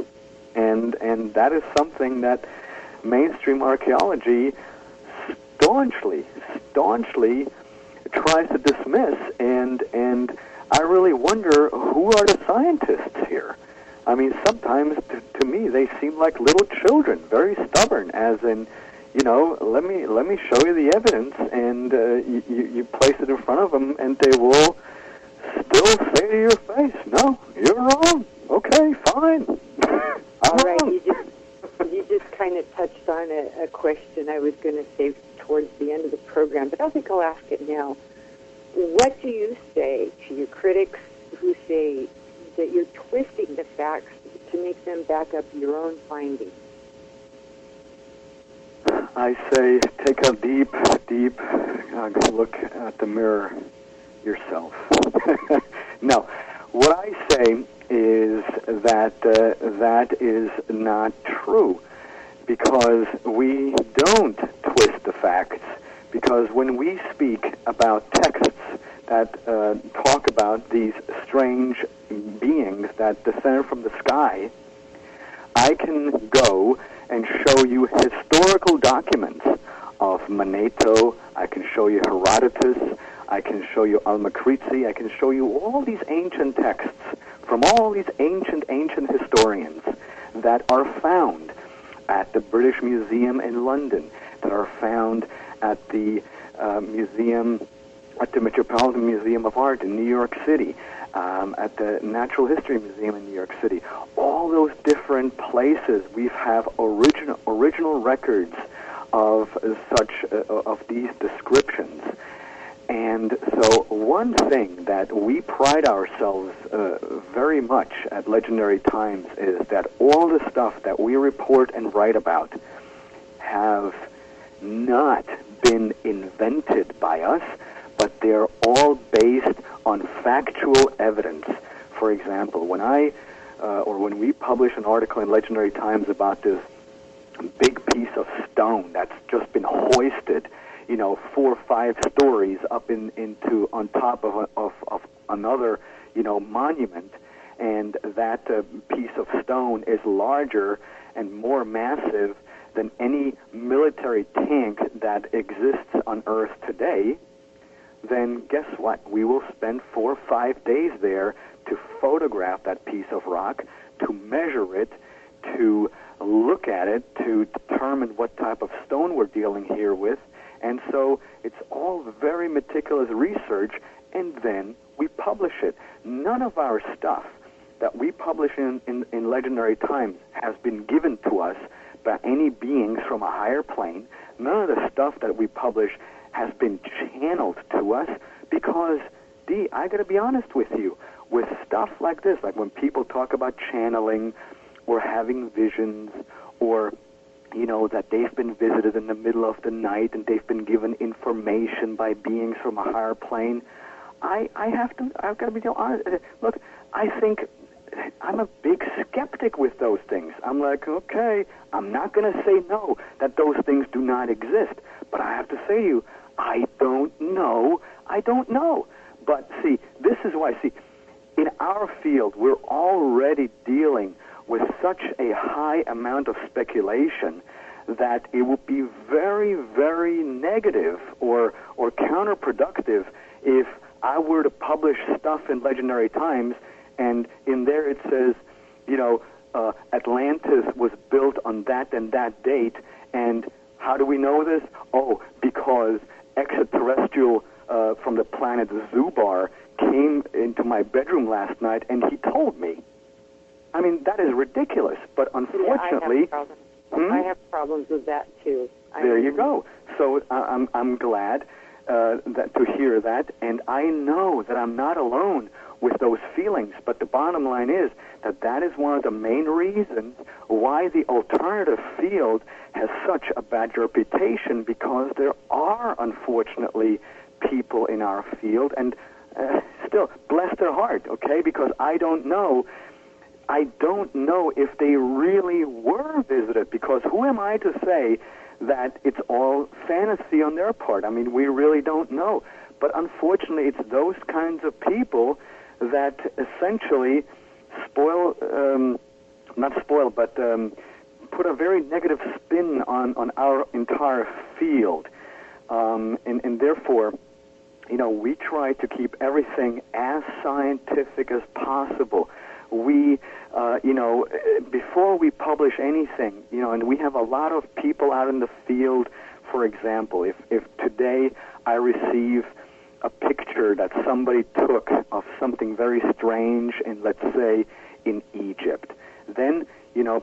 And that is something that mainstream archaeology staunchly tries to dismiss, and I really wonder, who are the scientists here? I mean, sometimes to me they seem like little children, very stubborn, as in, let me show you the evidence, and you place it in front of them, and they will still say to your face, no, you're wrong. Okay, fine. All right, you just kind of touched on a question I was going to save towards the end of the program, but I think I'll ask it now. What do you say to your critics who say that you're twisting the facts to make them back up your own findings? I say take a deep look at the mirror yourself. No, what I say is that that is not true, because we don't twist the facts. Because when we speak about texts that talk about these strange beings that descend from the sky, I can go and show you historical documents of Manetho, I can show you Herodotus, I can show you Al-Makrizi, I can show you all these ancient texts from all these ancient historians that are found at the British Museum in London, that are found at the museum, at the Metropolitan Museum of Art in New York City, at the Natural History Museum in New York City. All those different places, we have original records of of these descriptions. And so one thing that we pride ourselves very much at Legendary Times is that all the stuff that we report and write about have not been invented by us, but they're all based on factual evidence. For example, when we publish an article in Legendary Times about this big piece of stone that's just been hoisted, 4 or 5 stories up into on top of another, monument, and that piece of stone is larger and more massive than any military tank that exists on Earth today, then guess what? We will spend 4 or 5 days there to photograph that piece of rock, to measure it, to look at it, to determine what type of stone we're dealing here with. And so it's all very meticulous research, and then we publish it. None of our stuff that we publish in Legendary Times has been given to us by any beings from a higher plane. None of the stuff that we publish has been channeled to us, because, I got to be honest with you, with stuff like this, like when people talk about channeling or having visions, or that they've been visited in the middle of the night and they've been given information by beings from a higher plane, I've got to be honest. Look, I think I'm a big skeptic with those things. I'm like, okay, I'm not going to say no, that those things do not exist. But I have to say to you, I don't know. But see, this is why, in our field, we're already dealing with such a high amount of speculation that it would be very, very negative or counterproductive if I were to publish stuff in Legendary Times and in there it says, Atlantis was built on that and that date, and how do we know this? Oh, because extraterrestrial from the planet Zubar came into my bedroom last night and he told me. I mean, that is ridiculous, but unfortunately... I have problems with that, too. There you go. So I'm glad that to hear that, and I know that I'm not alone with those feelings, but the bottom line is that is one of the main reasons why the alternative field has such a bad reputation, because there are, unfortunately, people in our field, and still, bless their heart, okay, because I don't know if they really were visited, because who am I to say that it's all fantasy on their part? I mean, we really don't know. But unfortunately, it's those kinds of people that essentially put a very negative spin on our entire field. And therefore, we try to keep everything as scientific as possible. We, before we publish anything, and we have a lot of people out in the field. For example, if today I receive a picture that somebody took of something very strange in, let's say, in Egypt, then,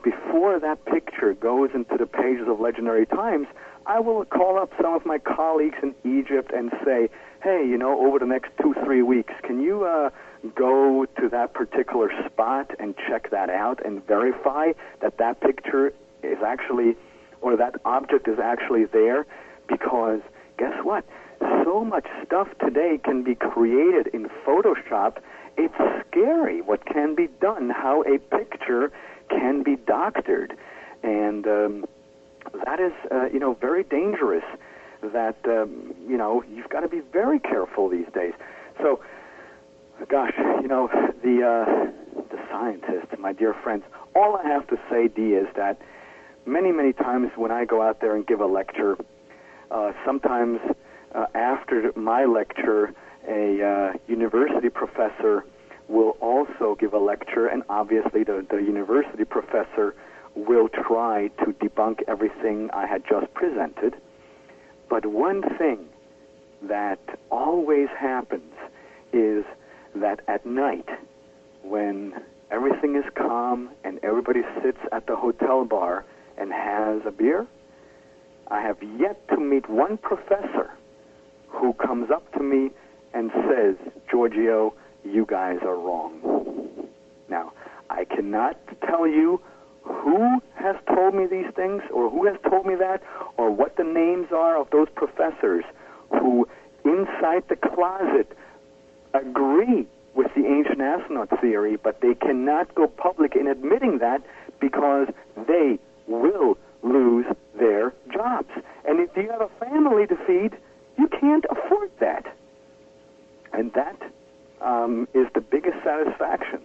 before that picture goes into the pages of Legendary Times, I will call up some of my colleagues in Egypt and say, hey, over the next 2-3 weeks, can you go to that particular spot and check that out and verify that picture is actually or that object is actually there, because guess what? So much stuff today can be created in Photoshop. It's scary what can be done, how a picture can be doctored. And that is, very dangerous. That, you've got to be very careful these days. So, gosh, the scientists, my dear friends, all I have to say, Dee, is that many, many times when I go out there and give a lecture, sometimes after my lecture, a university professor will also give a lecture, and obviously the university professor will try to debunk everything I had just presented. But one thing that always happens is that at night, when everything is calm and everybody sits at the hotel bar and has a beer, I have yet to meet one professor who comes up to me and says, Giorgio, you guys are wrong. Now, I cannot tell you who has told me these things or who has told me that or what the names are of those professors who inside the closet agree with the ancient astronaut theory, but they cannot go public in admitting that because they will lose their jobs. And if you have a family to feed, you can't afford that. And that is the biggest satisfaction.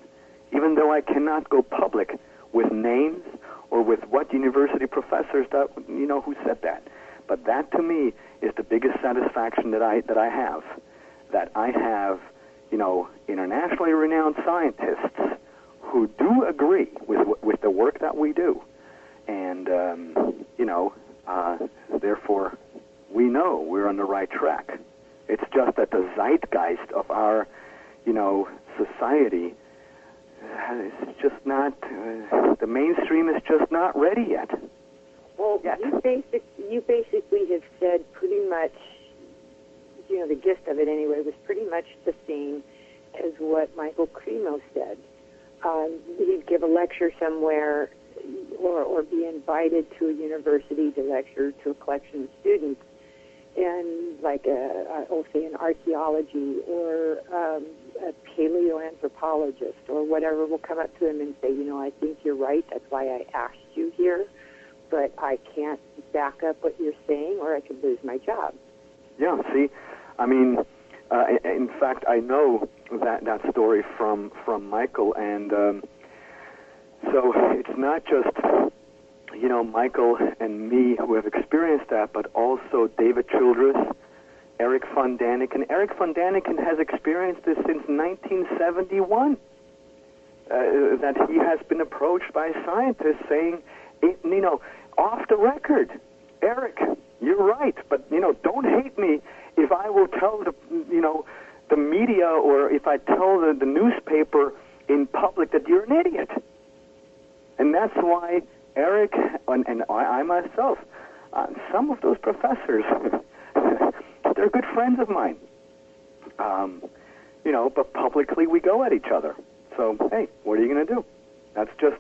Even though I cannot go public with names or with what university professors that who said that, but that to me is the biggest satisfaction that I have. That I have, internationally renowned scientists who do agree with the work that we do, and therefore we know we're on the right track. It's just that the zeitgeist of our, society is just not, the mainstream is just not ready yet. Well, yet. You basically have said pretty much, the gist of it anyway, was pretty much the same as what Michael Cremo said. He'd give a lecture somewhere or be invited to a university to lecture to a collection of students, and like say an archaeology or a paleoanthropologist or whatever will come up to him and say, I think you're right, that's why I asked you here, but I can't back up what you're saying or I could lose my job. Yeah, see, I mean, in fact, I know that story from Michael, and so it's not just, Michael and me who have experienced that, but also David Childress, Eric von Daniken. Eric von Daniken has experienced this since 1971, that he has been approached by scientists saying, off the record, Eric, you're right, but, don't hate me if I will tell the media or if I tell the newspaper in public that you're an idiot. And that's why Eric and I myself, some of those professors, they're good friends of mine. But publicly we go at each other. So, hey, what are you going to do? That's just,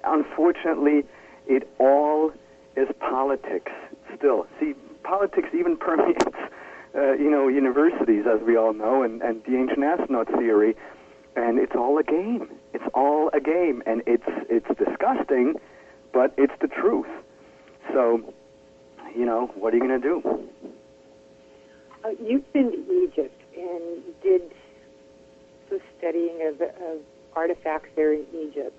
unfortunately, it all is politics still. See, politics even permeates, universities, as we all know, and the ancient astronaut theory, and it's all a game. It's all a game, and it's disgusting, but it's the truth. So, what are you going to do? You've been to Egypt and did some studying of artifacts there in Egypt.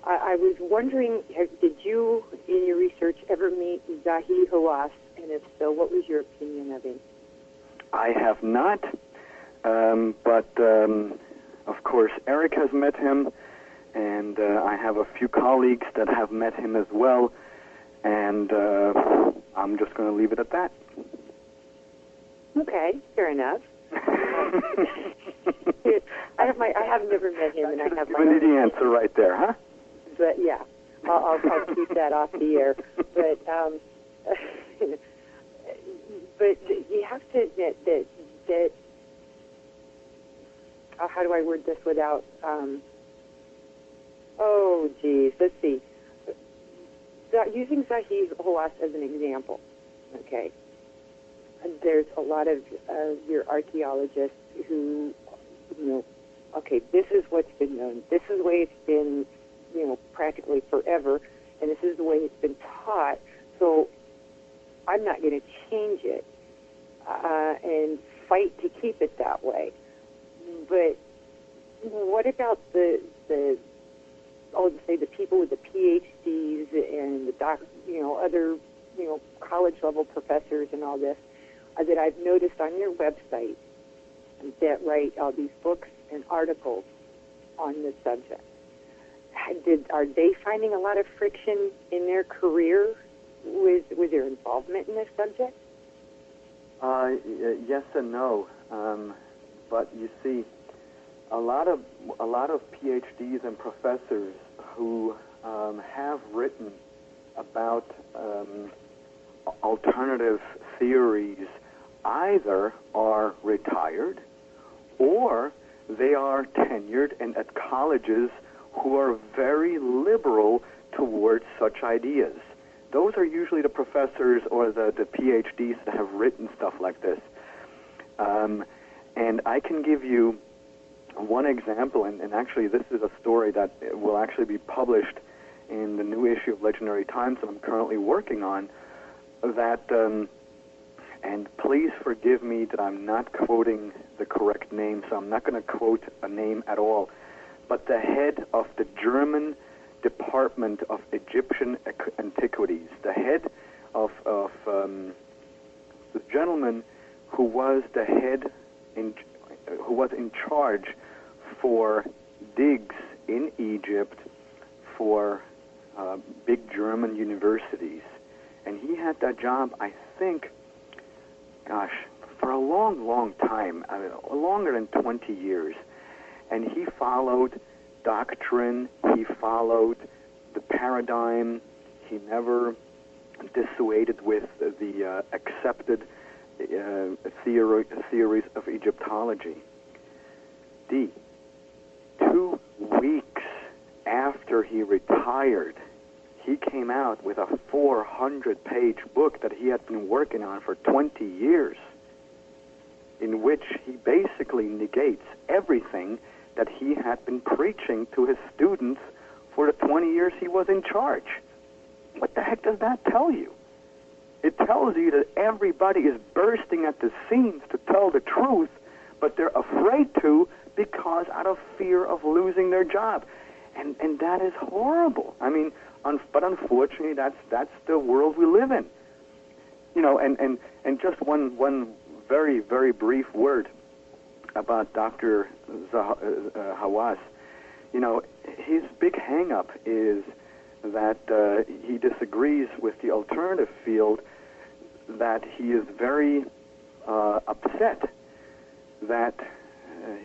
I was wondering, did you, in your research, ever meet Zahi Hawass? And if so, what was your opinion of him? I have not, but of course, Eric has met him, and I have a few colleagues that have met him as well, and I'm just going to leave it at that. Okay, fair enough. I have never met him, and I have my own. The answer right there, huh? But yeah, I'll keep that off the air. But but you have to admit that how do I word this without? Oh, geez, let's see. using Zahi Hawass as an example, okay, there's a lot of your archaeologists who, okay, this is what's been known. This is the way it's been, practically forever, and this is the way it's been taught. So I'm not going to change it and fight to keep it that way. But what about the people with the PhDs and the other, college level professors and all this that I've noticed on your website that write all these books and articles on this subject? Are they finding a lot of friction in their career with their involvement in this subject? Yes and no. But you see, a lot of PhDs and professors who have written about alternative theories either are retired or they are tenured and at colleges who are very liberal towards such ideas. Those are usually the professors or the PhDs that have written stuff like this. And I can give you one example, and actually this is a story that will actually be published in the new issue of Legendary Times that I'm currently working on, that, and please forgive me that I'm not quoting the correct name, so I'm not going to quote a name at all, but the head of the German Department of Egyptian Antiquities, the head of the gentleman who was the head who was in charge for digs in Egypt for big German universities. And he had that job, I think, for a long, long time, longer than 20 years. And he followed doctrine, he followed the paradigm, he never dissuaded with the accepted theories of Egyptology. 2 weeks after he retired, he came out with a 400-page book that he had been working on for 20 years, in which he basically negates everything that he had been preaching to his students for the 20 years he was in charge. What the heck does that tell you? It tells you that everybody is bursting at the seams to tell the truth, but they're afraid to because out of fear of losing their job. And that is horrible. I mean, but unfortunately, that's the world we live in. And just one very, very brief word about Dr. Hawass. His big hang-up is that he disagrees with the alternative field, that he is very upset that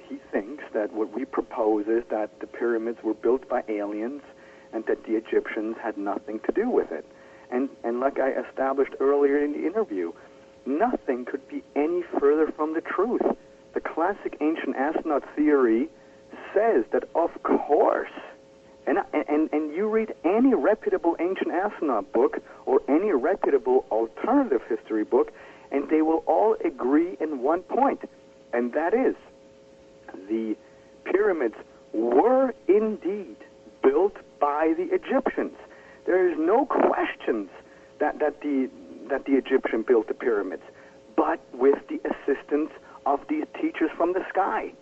he thinks that what we propose is that the pyramids were built by aliens and that the Egyptians had nothing to do with it. And like I established earlier in the interview, nothing could be any further from the truth. The classic ancient astronaut theory says that, of course, and you read any reputable ancient astronaut book or any reputable alternative history book, and they will all agree in one point, and that is the pyramids were indeed built by the Egyptians. There is no questions that the Egyptian built the pyramids, but with the assistance of these teachers from the sky.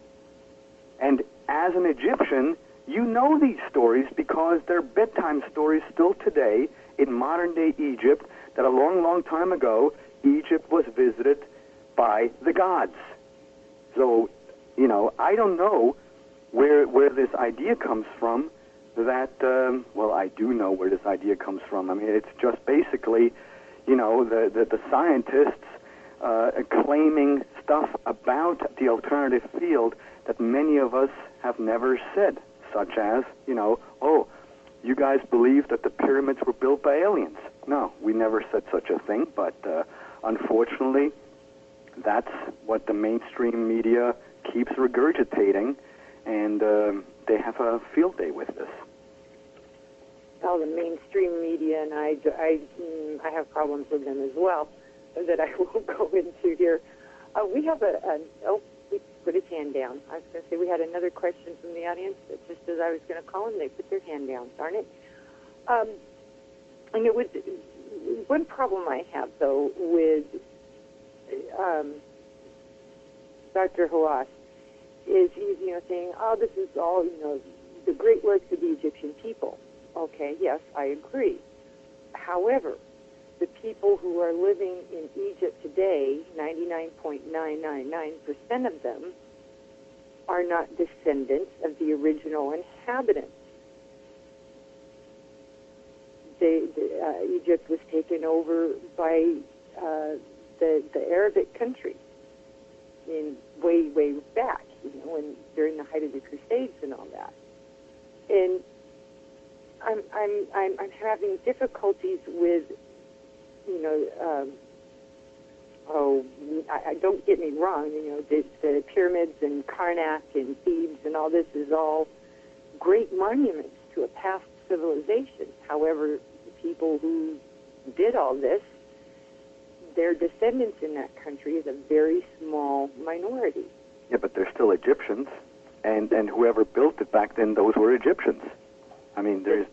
And as an Egyptian, you know these stories because they're bedtime stories still today in modern-day Egypt, that a long, long time ago, Egypt was visited by the gods. So, I don't know where this idea comes from that, well, I do know where this idea comes from. I mean, it's just basically, the scientists claiming stuff about the alternative field that many of us have never said, such as, oh, you guys believe that the pyramids were built by aliens. No, we never said such a thing, but unfortunately, that's what the mainstream media keeps regurgitating, and they have a field day with this. all the mainstream media, and I have problems with them as well that I won't go into here. We have we put his hand down. I was going to say we had another question from the audience, but just as I was going to call him, they put their hand down. Darn it. And it was one problem I have though with Dr. Hawass is he's saying, oh, this is all the great works of the Egyptian people. Okay, yes, I agree. However, the people who are living in Egypt today, 99.999% of them, are not descendants of the original inhabitants. Egypt was taken over by the Arabic country in way back, during the height of the Crusades and all that. And I'm having difficulties with, don't get me wrong, the pyramids and Karnak and Thebes and all this is all great monuments to a past civilization. However, the people who did all this, their descendants in that country is a very small minority. Yeah, but they're still Egyptians, and whoever built it back then, those were Egyptians. I mean, there's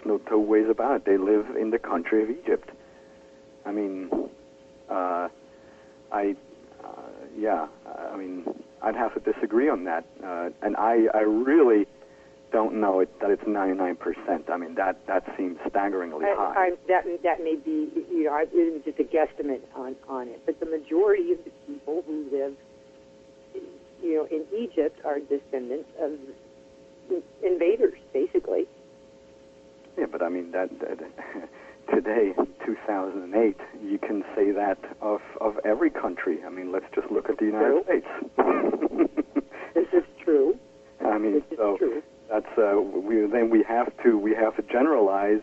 no two ways about it. They live in the country of Egypt. I mean, I'd have to disagree on that, and I really don't know that it's 99%. I mean, that seems staggeringly high. That may be, it was just a guesstimate on it, but the majority of the people who live, in Egypt are descendants of invaders, basically. Yeah, but I mean that today, 2008, you can say that of every country. I mean, let's just look at the United States. This is true. I mean, this is true. That's we have to generalize,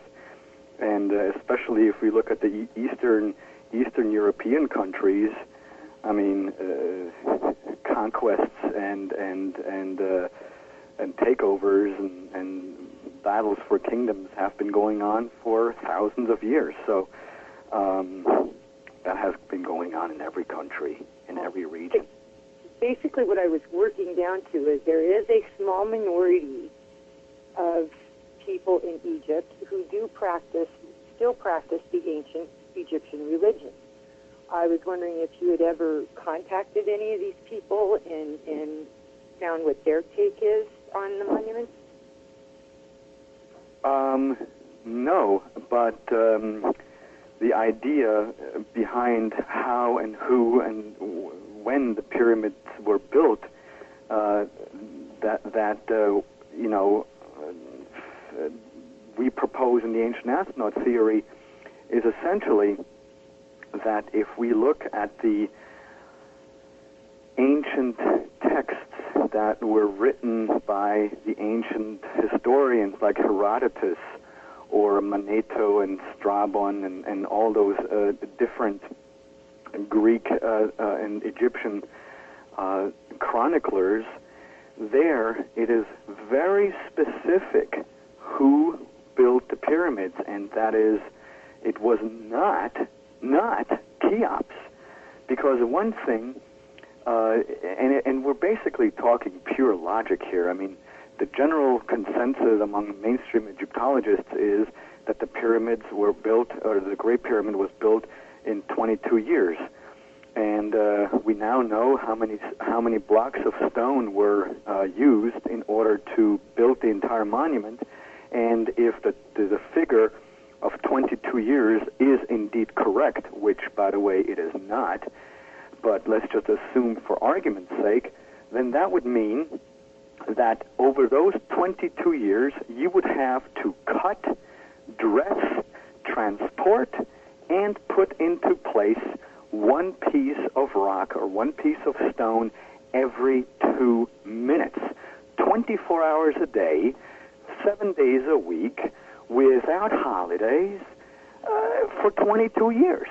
and especially if we look at the Eastern European countries. I mean, conquests and takeovers and battles for kingdoms have been going on for thousands of years. So that has been going on in every country, in every region. Basically, what I was working down to is there is a small minority of people in Egypt who still practice the ancient Egyptian religion. I was wondering if you had ever contacted any of these people and found what their take is on the monuments. No, but the idea behind how and who and when the pyramids were built, we propose in the ancient astronaut theory is essentially that if we look at the ancient texts that were written by the ancient historians like Herodotus or Manetho and Strabon and all those different Greek and Egyptian chroniclers, there it is very specific who built the pyramids, and that is, it was not Cheops. Because one thing, and we're basically talking pure logic here. I mean, the general consensus among mainstream Egyptologists is that the pyramids were built, or the Great Pyramid was built in 22 years. And we now know how many blocks of stone were used in order to build the entire monument. And if the figure of 22 years is indeed correct, which, by the way, it is not, but let's just assume for argument's sake, then that would mean that over those 22 years, you would have to cut, dress, transport, and put into place one piece of rock or one piece of stone every 2 minutes, 24 hours a day, 7 days a week, without holidays, for 22 years.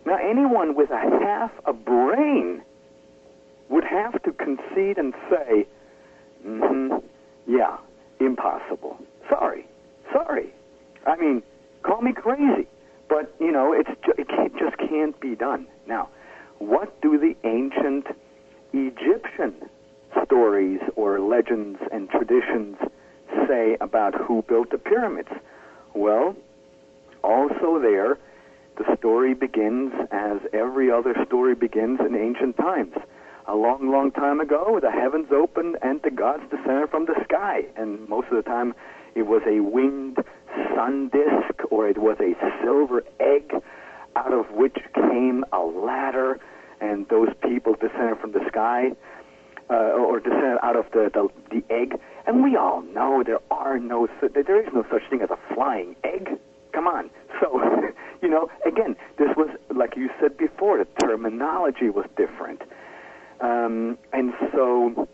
Now, anyone with a half a brain would have to concede and say, yeah, impossible. Sorry. Sorry. I mean, call me crazy. But, you know, it just can't be done. Now, what do the ancient Egyptian stories or legends and traditions say about who built the pyramids? Well, also there, the story begins as every other story begins in ancient times. A long, long time ago, the heavens opened and the gods descended from the sky. And most of the time, it was a winged sun disk, or it was a silver egg, out of which came a ladder, and those people descended from the sky, or descended out of the egg. And we all know there is no such thing as a flying egg. Come on. So, you know, again, this was, like you said before, the terminology was different. And so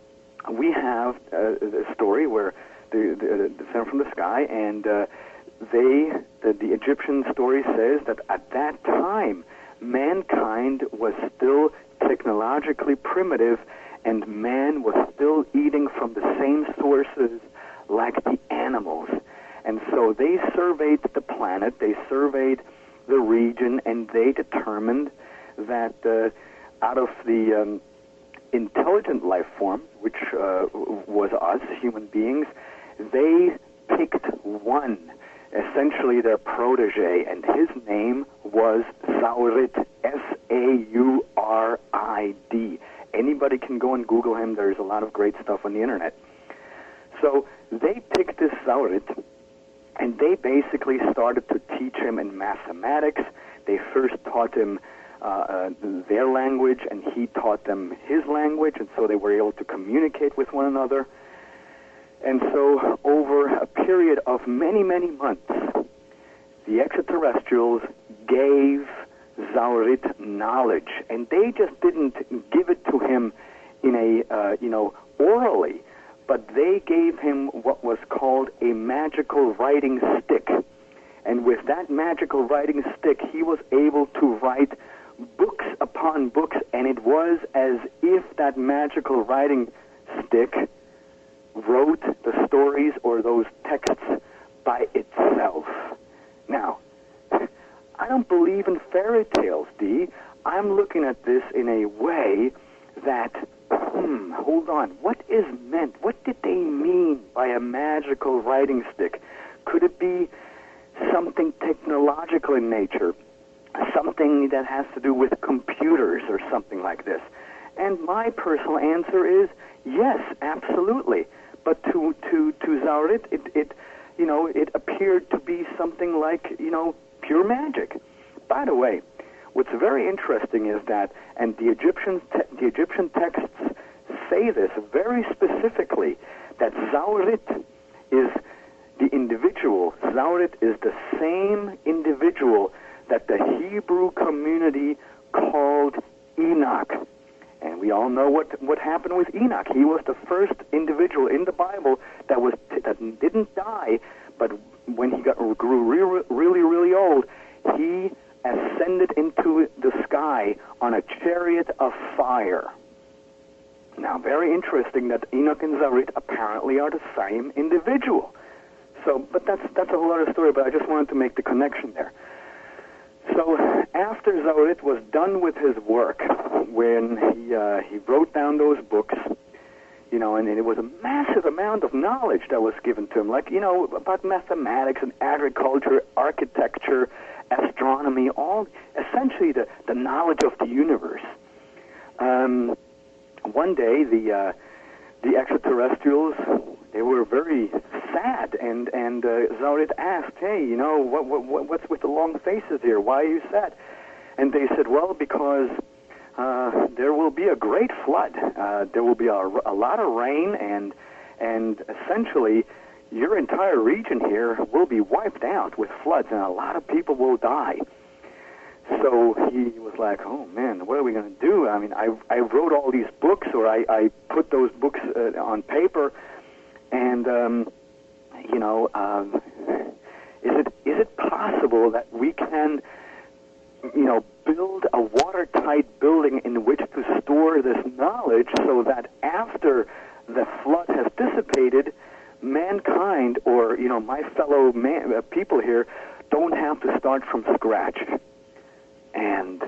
we have a story where they descend from the sky, and the Egyptian story says that at that time, mankind was still technologically primitive, and man was still eating from the same sources like the animals. And so they surveyed the planet, they surveyed the region, and they determined that out of the intelligent life form, which was us, human beings, they picked one, essentially their protege, and his name was Saurid, S-A-U-R-I-D. Anybody can go and Google him. There's a lot of great stuff on the internet. So they picked this Saurid, and they basically started to teach him in mathematics. They first taught him their language, and he taught them his language, and so they were able to communicate with one another. And so over a period of many, many months, the extraterrestrials gave Saurid knowledge, and they just didn't give it to him in a, orally, but they gave him what was called a magical writing stick. And with that magical writing stick, he was able to write books upon books, and it was as if that magical writing stick wrote the stories or those texts by itself. Now, I don't believe in fairy tales, Dee. I'm looking at this in a way that, hold on, what is meant? What did they mean by a magical writing stick? Could it be something technological in nature? Something that has to do with computers or something like this? And my personal answer is yes, absolutely. But to Saurid, it appeared to be something like, pure magic. By the way, what's very interesting is that, and the Egyptian texts say this very specifically, that Saurid is the individual. Saurid is the same individual that the Hebrew community called Enoch. And we all know what happened with Enoch. He was the first individual in the Bible that didn't die, but when he grew really, really old, he ascended into the sky on a chariot of fire. Now, very interesting that Enoch and Saurid apparently are the same individual. So, but that's a whole other story, but I just wanted to make the connection there. So after Saurid was done with his work, when he wrote down those books, and it was a massive amount of knowledge that was given to him, like, about mathematics and agriculture, architecture, astronomy, all essentially the knowledge of the universe. One day, the extraterrestrials, they were very sad, and Saurid asked, "Hey, what's with the long faces here? Why are you sad?" And they said, "Well, because there will be a great flood. There will be a lot of rain, and essentially your entire region here will be wiped out with floods, and a lot of people will die." So he was like, "Oh man, what are we going to do? I mean, I wrote all these books, or I put those books on paper, and is it possible that we can, build a watertight building in which to store this knowledge, so that after the flood has dissipated, mankind, or my fellow people here, don't have to start from scratch. And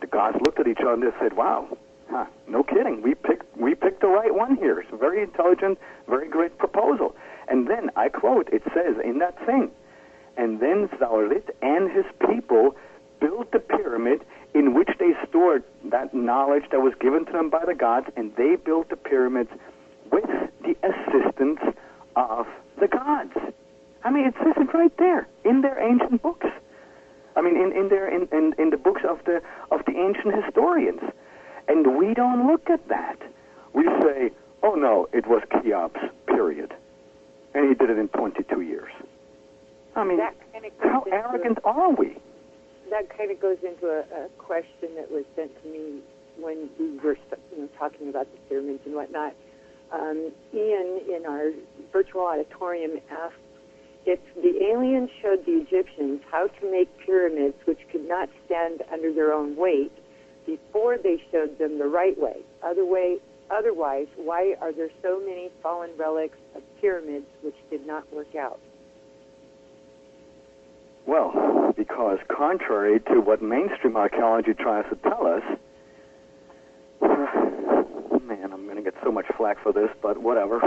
the gods looked at each other and they said, "Wow, no kidding. We picked the right one here. It's a very intelligent, very great proposal." And then I quote, it says in that thing, "And then Zaurit and his people built the pyramid in which they stored that knowledge that was given to them by the gods, and they built the pyramids with the assistance of the gods." I mean, it says it right there in their ancient books. I mean, in the books of the ancient historians, and we don't look at that. We say, "Oh no, it was Cheops, period, and he did it in 22 years." I mean, how arrogant are we? That kind of goes into a question that was sent to me when we were talking about the pyramids and whatnot. Ian, in our virtual auditorium, asked if the aliens showed the Egyptians how to make pyramids which could not stand under their own weight before they showed them the right way. Otherwise, why are there so many fallen relics of pyramids which did not work out? Well, because contrary to what mainstream archaeology tries to tell us, man, I'm going to get so much flack for this, but whatever.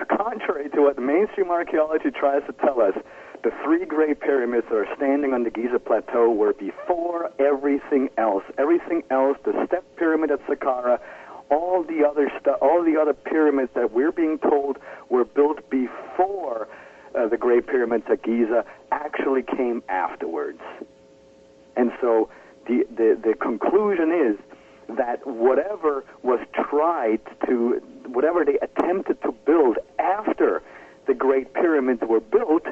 Contrary to what mainstream archaeology tries to tell us, the three great pyramids that are standing on the Giza Plateau were before everything else. Everything else, the Step Pyramid at Saqqara, all the other pyramids that we're being told were built before the Great Pyramids at Giza, actually came afterwards. And so the conclusion is that whatever they attempted to build after the Great Pyramids were built,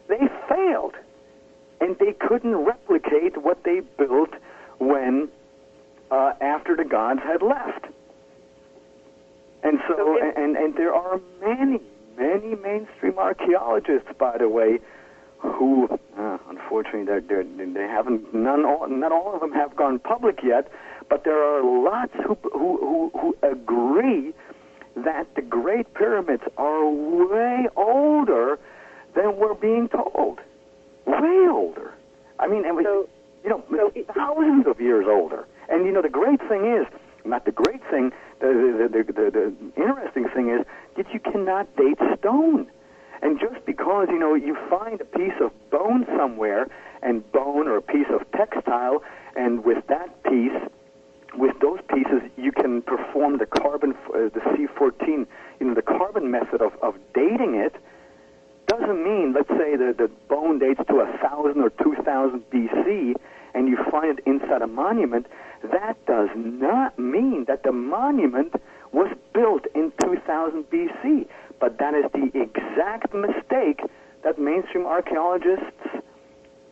they failed. And they couldn't replicate what they built when after the gods had left. And so, and there are many mainstream archaeologists, by the way, who, unfortunately, they haven't. Not all of them have gone public yet. But there are lots who agree that the Great Pyramids are way older than we're being told. Way older. I mean, thousands of years older. And the great thing is, not the great thing. The interesting thing is that you cannot date stone. And just because, you find a piece of bone somewhere, and bone or a piece of textile, and with those pieces, you can perform the C14, the carbon method of dating it, doesn't mean, let's say, the bone dates to 1,000 or 2,000 BC, and you find it inside a monument. That does not mean that the monument was built in 2000 BC. But that is the exact mistake that mainstream archaeologists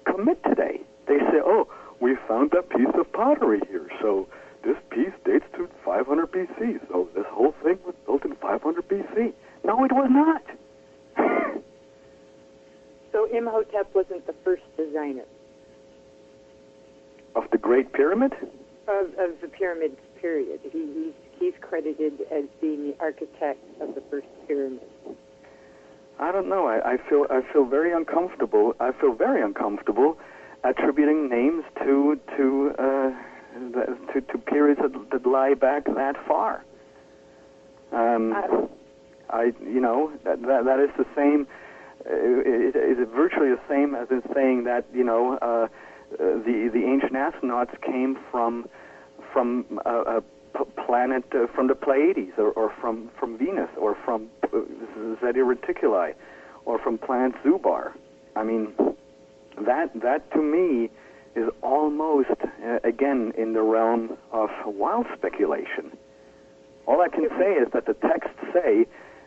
commit today. They say, "Oh, we found that piece of pottery here, so this piece dates to 500 BC, so this whole thing was built in 500 BC. No, it was not. So Imhotep wasn't the first designer? Of the Great Pyramid? Of the pyramid period. He's credited as being the architect of the first pyramid. I don't know. I feel very uncomfortable. I feel very uncomfortable attributing names to periods that lie back that far. That is the same. It is virtually the same as in saying that the ancient astronauts came from a planet from the Pleiades, or from Venus, or from Zeta Reticuli, or from planet Zubar. I mean, that to me is almost again in the realm of wild speculation. All I can say is that the texts say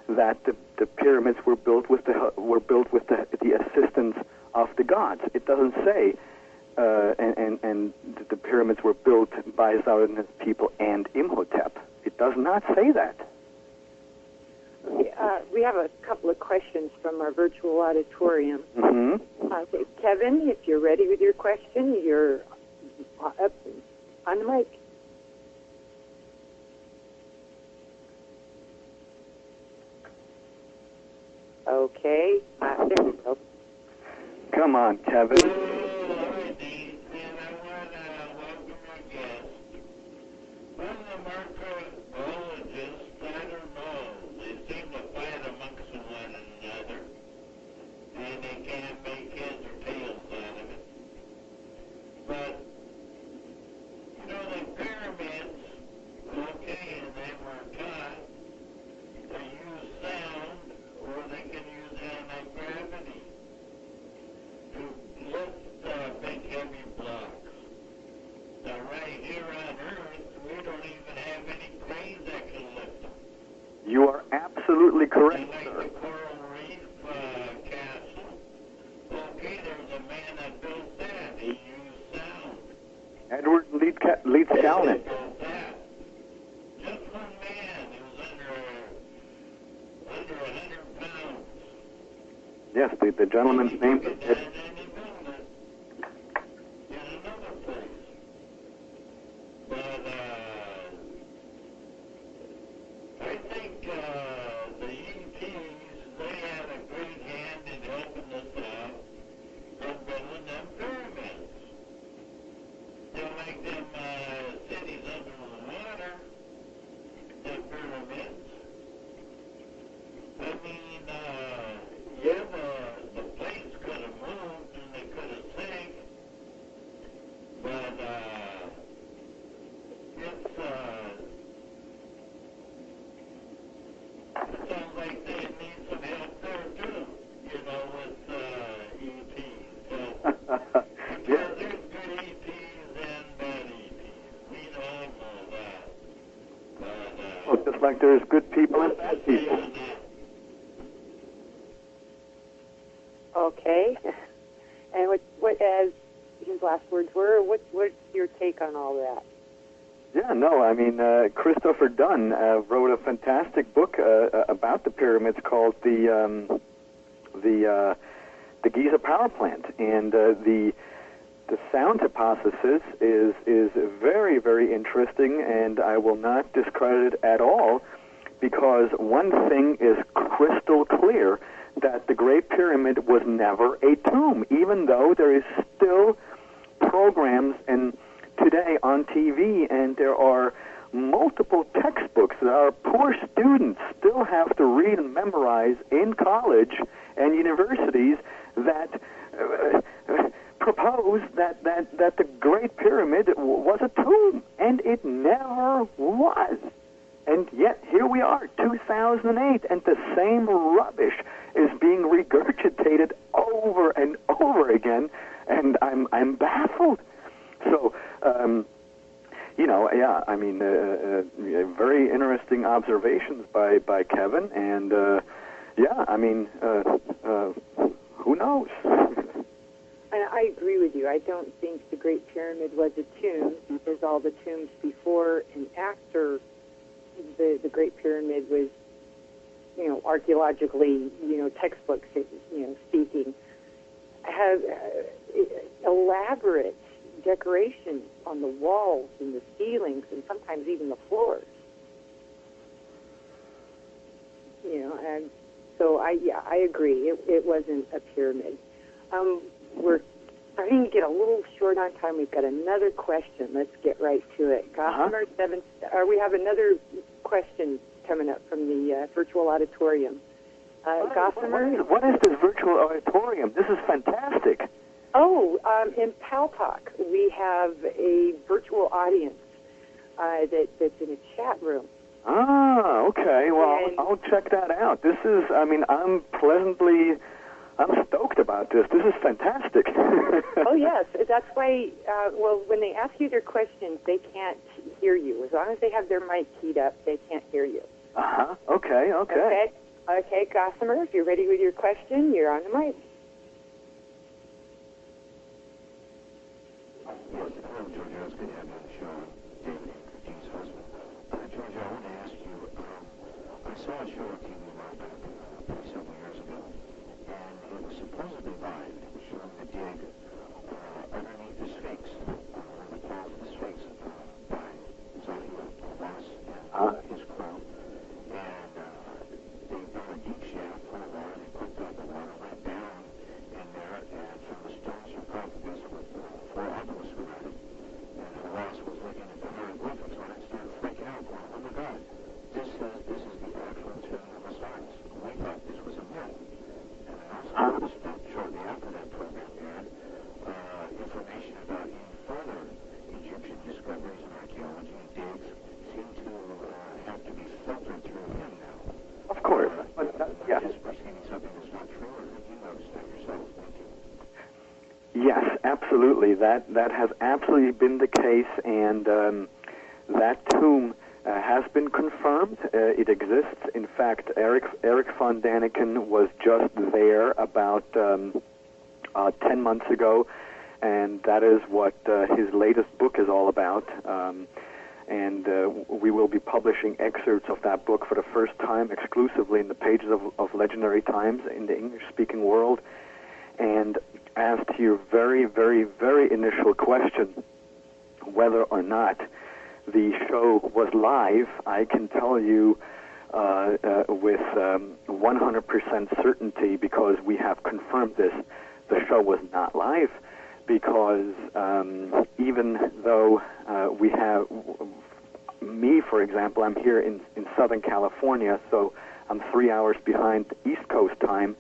that the pyramids were built with the assistance of the gods. It doesn't say and the pyramids were built by Zaurit and his people and Imhotep. It does not say that. We have a couple of questions from our virtual auditorium. Mm-hmm. Okay, Kevin, if you're ready with your question, you're up on the mic. Okay. There we go. Come on, Kevin. All right, Dean, and I want to welcome our guest. One of the microbiologists, I don't know, they seem to fight amongst one another, and they can't make heads or tails out of it. But, you know, the pyramids, okay, and they were taught to use sound, or they can use anti-gravity to lift big heavy blocks. Now right here on Earth, we don't even have any cranes that can lift them. You are absolutely correct, And like sir. the Coral Reef Castle, okay, there's a man that built that. He used sound. Edward Leeds Calnan. He built that. Just one man. He was under 100 pounds. Yes, the gentleman's name is And then he built it in another place. But I think the ETs, they had a great hand in helping us out in building them pyramids. They're like them cities under the water, the pyramids. I mean, yeah, the plates could have moved and they could have sank, but it sounds like they need some help there too, you know, with ETs. So, because Yes. there's good ETs and bad ETs. We all know that. But, Well, just like there's good people and bad people. Okay. And what as his last words were, what's your take on all that? Yeah, no, I mean, Christopher Dunn wrote a fantastic book about the pyramids called the Giza Power Plant, and the sound hypothesis is very, very interesting, and I will not discredit it at all, because one thing is crystal clear, that the Great Pyramid was never a tomb, even though there is still programs and today on TV, and there are multiple textbooks that our poor students still have to read and memorize in college and universities that propose that the Great Pyramid was a tomb, and it never was. And yet, here we are, 2008, and the same rubbish is being regurgitated over and over again, and I'm baffled. So, you know, yeah, I mean, very interesting observations by Kevin, and yeah, I mean, who knows? And I agree with you. I don't think the Great Pyramid was a tomb, because all the tombs before and after the Great Pyramid was, you know, archaeologically, you know, textbooks, you know, speaking, have elaborate decorations on the walls and the ceilings and sometimes even the floors. You know, and so I agree. It wasn't a pyramid. We're starting to get a little short on time. We've got another question. Let's get right to it. Gossamer 7. We have another question coming up from the virtual auditorium. Gossamer. What is this virtual auditorium? This is fantastic. Oh, in Paltalk, we have a virtual audience that's in a chat room. Ah, okay. Well, I'll check that out. This is, I mean, I'm stoked about this. This is fantastic. Oh, yes. That's why, well, when they ask you their questions, they can't hear you. As long as they have their mic keyed up, they can't hear you. Uh-huh. Okay. Okay, Gossamer, if you're ready with your question, you're on the mic. Yes, hello, George. I was going to have you on the show, David, Dean's husband. George, I want to ask you, I saw a show on TV a while back, probably several years ago, and it was supposedly live. It was showing the dig underneath the Sphinx, one of the falls of the Sphinx, by Zahir Abbas and his crew. And they found a deep shaft full of water. They put up Yes, absolutely. That has absolutely been the case, and that tomb has been confirmed. It exists. In fact, Eric von Daniken was just there about 10 months ago, and that is what his latest book is all about. And we will be publishing excerpts of that book for the first time exclusively in the pages of Legendary Times in the English-speaking world. And as to your very, very, very initial question, whether or not the show was live, I can tell you with 100% certainty, because we have confirmed this, the show was not live, because even though we have, me, for example, I'm here in Southern California, so I'm 3 hours behind East Coast time.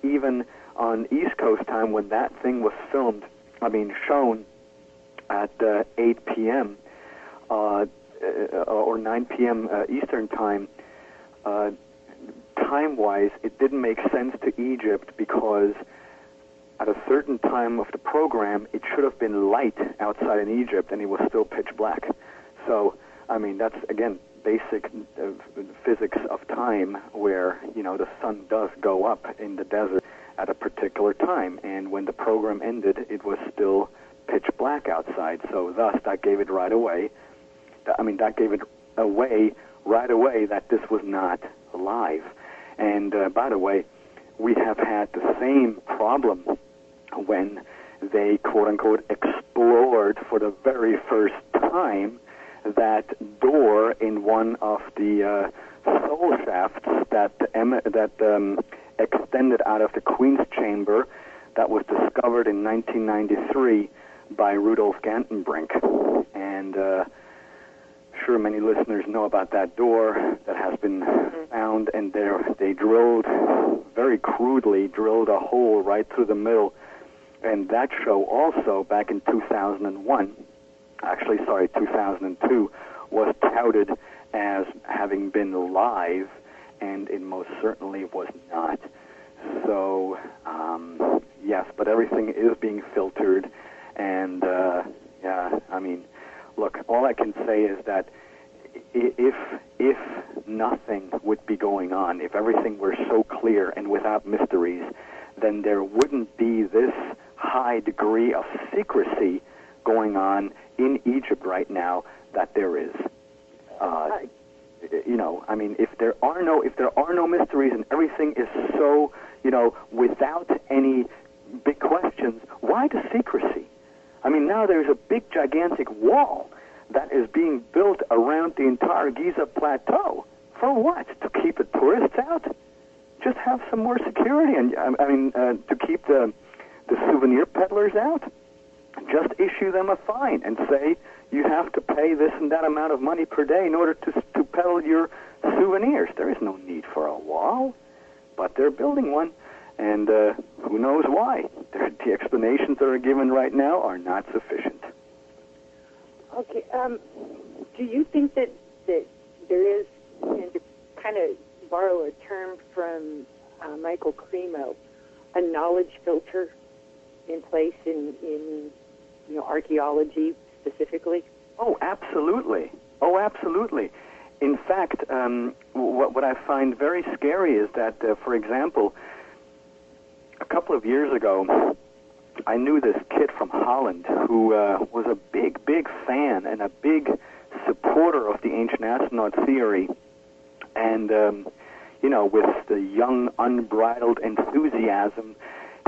Even on East Coast time, when that thing was shown at 8 p.m., or 9 p.m. Eastern time, time-wise, it didn't make sense to Egypt, because at a certain time of the program, it should have been light outside in Egypt, and it was still pitch black. So, that's, again, basic physics of time, where, the sun does go up in the desert at a particular time, and when the program ended, it was still pitch black outside. So thus, that gave it right away. That gave it away right away that this was not live. And by the way, we have had the same problem when they, quote-unquote, explored for the very first time that door in one of the soul shafts that extended out of the Queen's Chamber, that was discovered in 1993 by Rudolf Gantenbrink. And sure many listeners know about that door that has been found, and they drilled, very crudely, drilled a hole right through the middle. And that show also, back in 2002, was touted as having been live, and it most certainly was not. So, yes, but everything is being filtered, and, look, all I can say is that if nothing would be going on, if everything were so clear and without mysteries, then there wouldn't be this high degree of secrecy going on in Egypt right now that there is. If there are no mysteries and everything is so, without any big questions, why the secrecy? Now there's a big, gigantic wall that is being built around the entire Giza Plateau. For what? To keep the tourists out? Just have some more security, and to keep the souvenir peddlers out? Just issue them a fine and say you have to pay this and that amount of money per day in order to peddle your souvenirs. There is no need for a wall, but they're building one, and who knows why. The explanations that are given right now are not sufficient. Okay. Do you think that there is, to kind of borrow a term from Michael Cremo, a knowledge filter in place in archaeology specifically? Oh, absolutely. In fact, what I find very scary is that, for example, a couple of years ago, I knew this kid from Holland who was a big, big fan and a big supporter of the ancient astronaut theory. And, with the young, unbridled enthusiasm,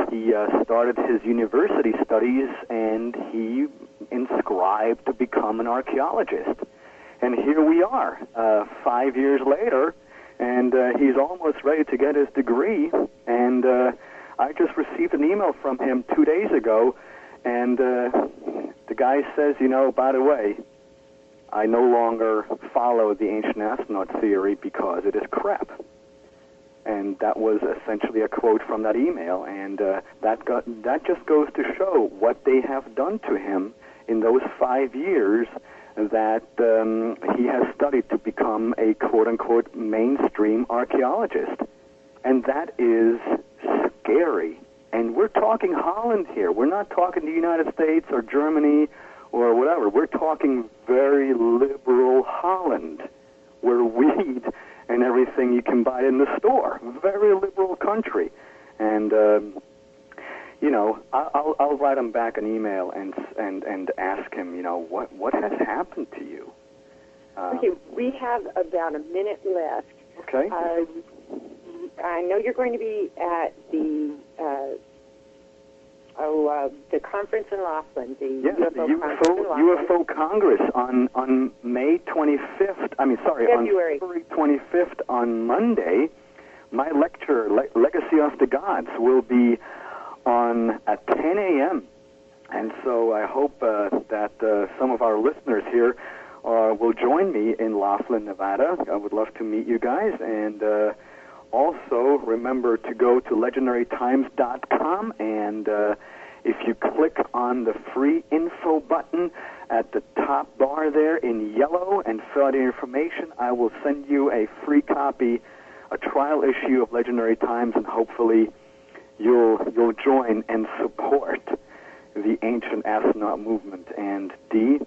he started his university studies, and he inscribed to become an archaeologist. And here we are, 5 years later, and he's almost ready to get his degree. And I just received an email from him 2 days ago, and the guy says, by the way, I no longer follow the ancient astronaut theory because it is crap. And that was essentially a quote from that email, and that just goes to show what they have done to him in those 5 years that he has studied to become a quote-unquote mainstream archaeologist. And that is scary. And we're talking Holland here. We're not talking the United States or Germany or whatever. We're talking very liberal Holland, where weed and everything you can buy in the store. Very liberal country. And, you know, I'll write him back an email and ask him, you know, what has happened to you? Okay, we have about a minute left. Okay. I know you're going to be at the conference in Laughlin, the UFO Congress on May 25th. February. On February 25th on Monday. My lecture, Legacy of the Gods, will be on at 10 a.m. And so I hope that some of our listeners here will join me in Laughlin, Nevada. I would love to meet you guys. And also remember to go to legendarytimes.com, and if you click on the free info button at the top bar there in yellow and fill out your information, I will send you a free copy, a trial issue of Legendary Times, and hopefully you'll join and support the ancient astronaut movement. And Dee,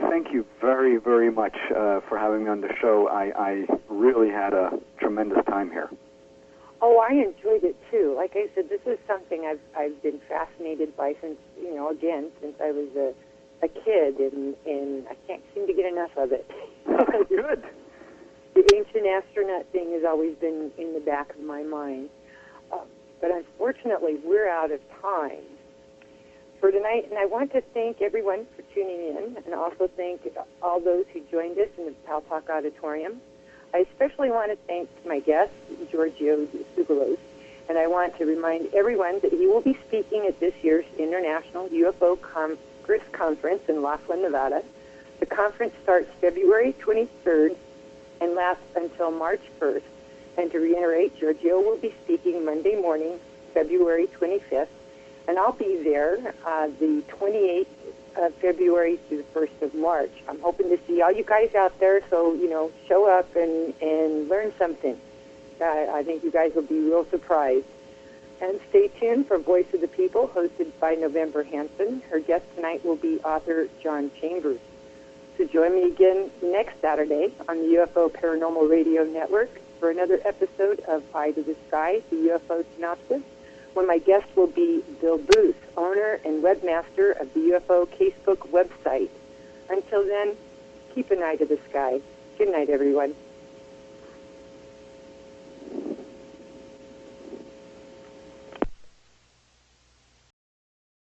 thank you very, very much for having me on the show. I really had a tremendous time here. Oh, I enjoyed it too. Like I said, this is something I've been fascinated by since I was a kid, and I can't seem to get enough of it. Good. The ancient astronaut thing has always been in the back of my mind. But unfortunately, we're out of time for tonight, and I want to thank everyone for tuning in, and also thank all those who joined us in the Pal Talk Auditorium. I especially want to thank my guest, Giorgio Tsoukalos, and I want to remind everyone that he will be speaking at this year's International UFO Congress Conference in Laughlin, Nevada. The conference starts February 23rd and lasts until March 1st. And to reiterate, Giorgio will be speaking Monday morning, February 25th, and I'll be there the 28th of February through the 1st of March. I'm hoping to see all you guys out there, so, show up and learn something. I think you guys will be real surprised. And stay tuned for Voice of the People, hosted by November Hansen. Her guest tonight will be author John Chambers. So join me again next Saturday on the UFO Paranormal Radio Network for another episode of Eye to the Sky, the UFO Synopsis, when my guest will be Bill Booth, owner and webmaster of the UFO Casebook website. Until then, keep an eye to the sky. Good night, everyone.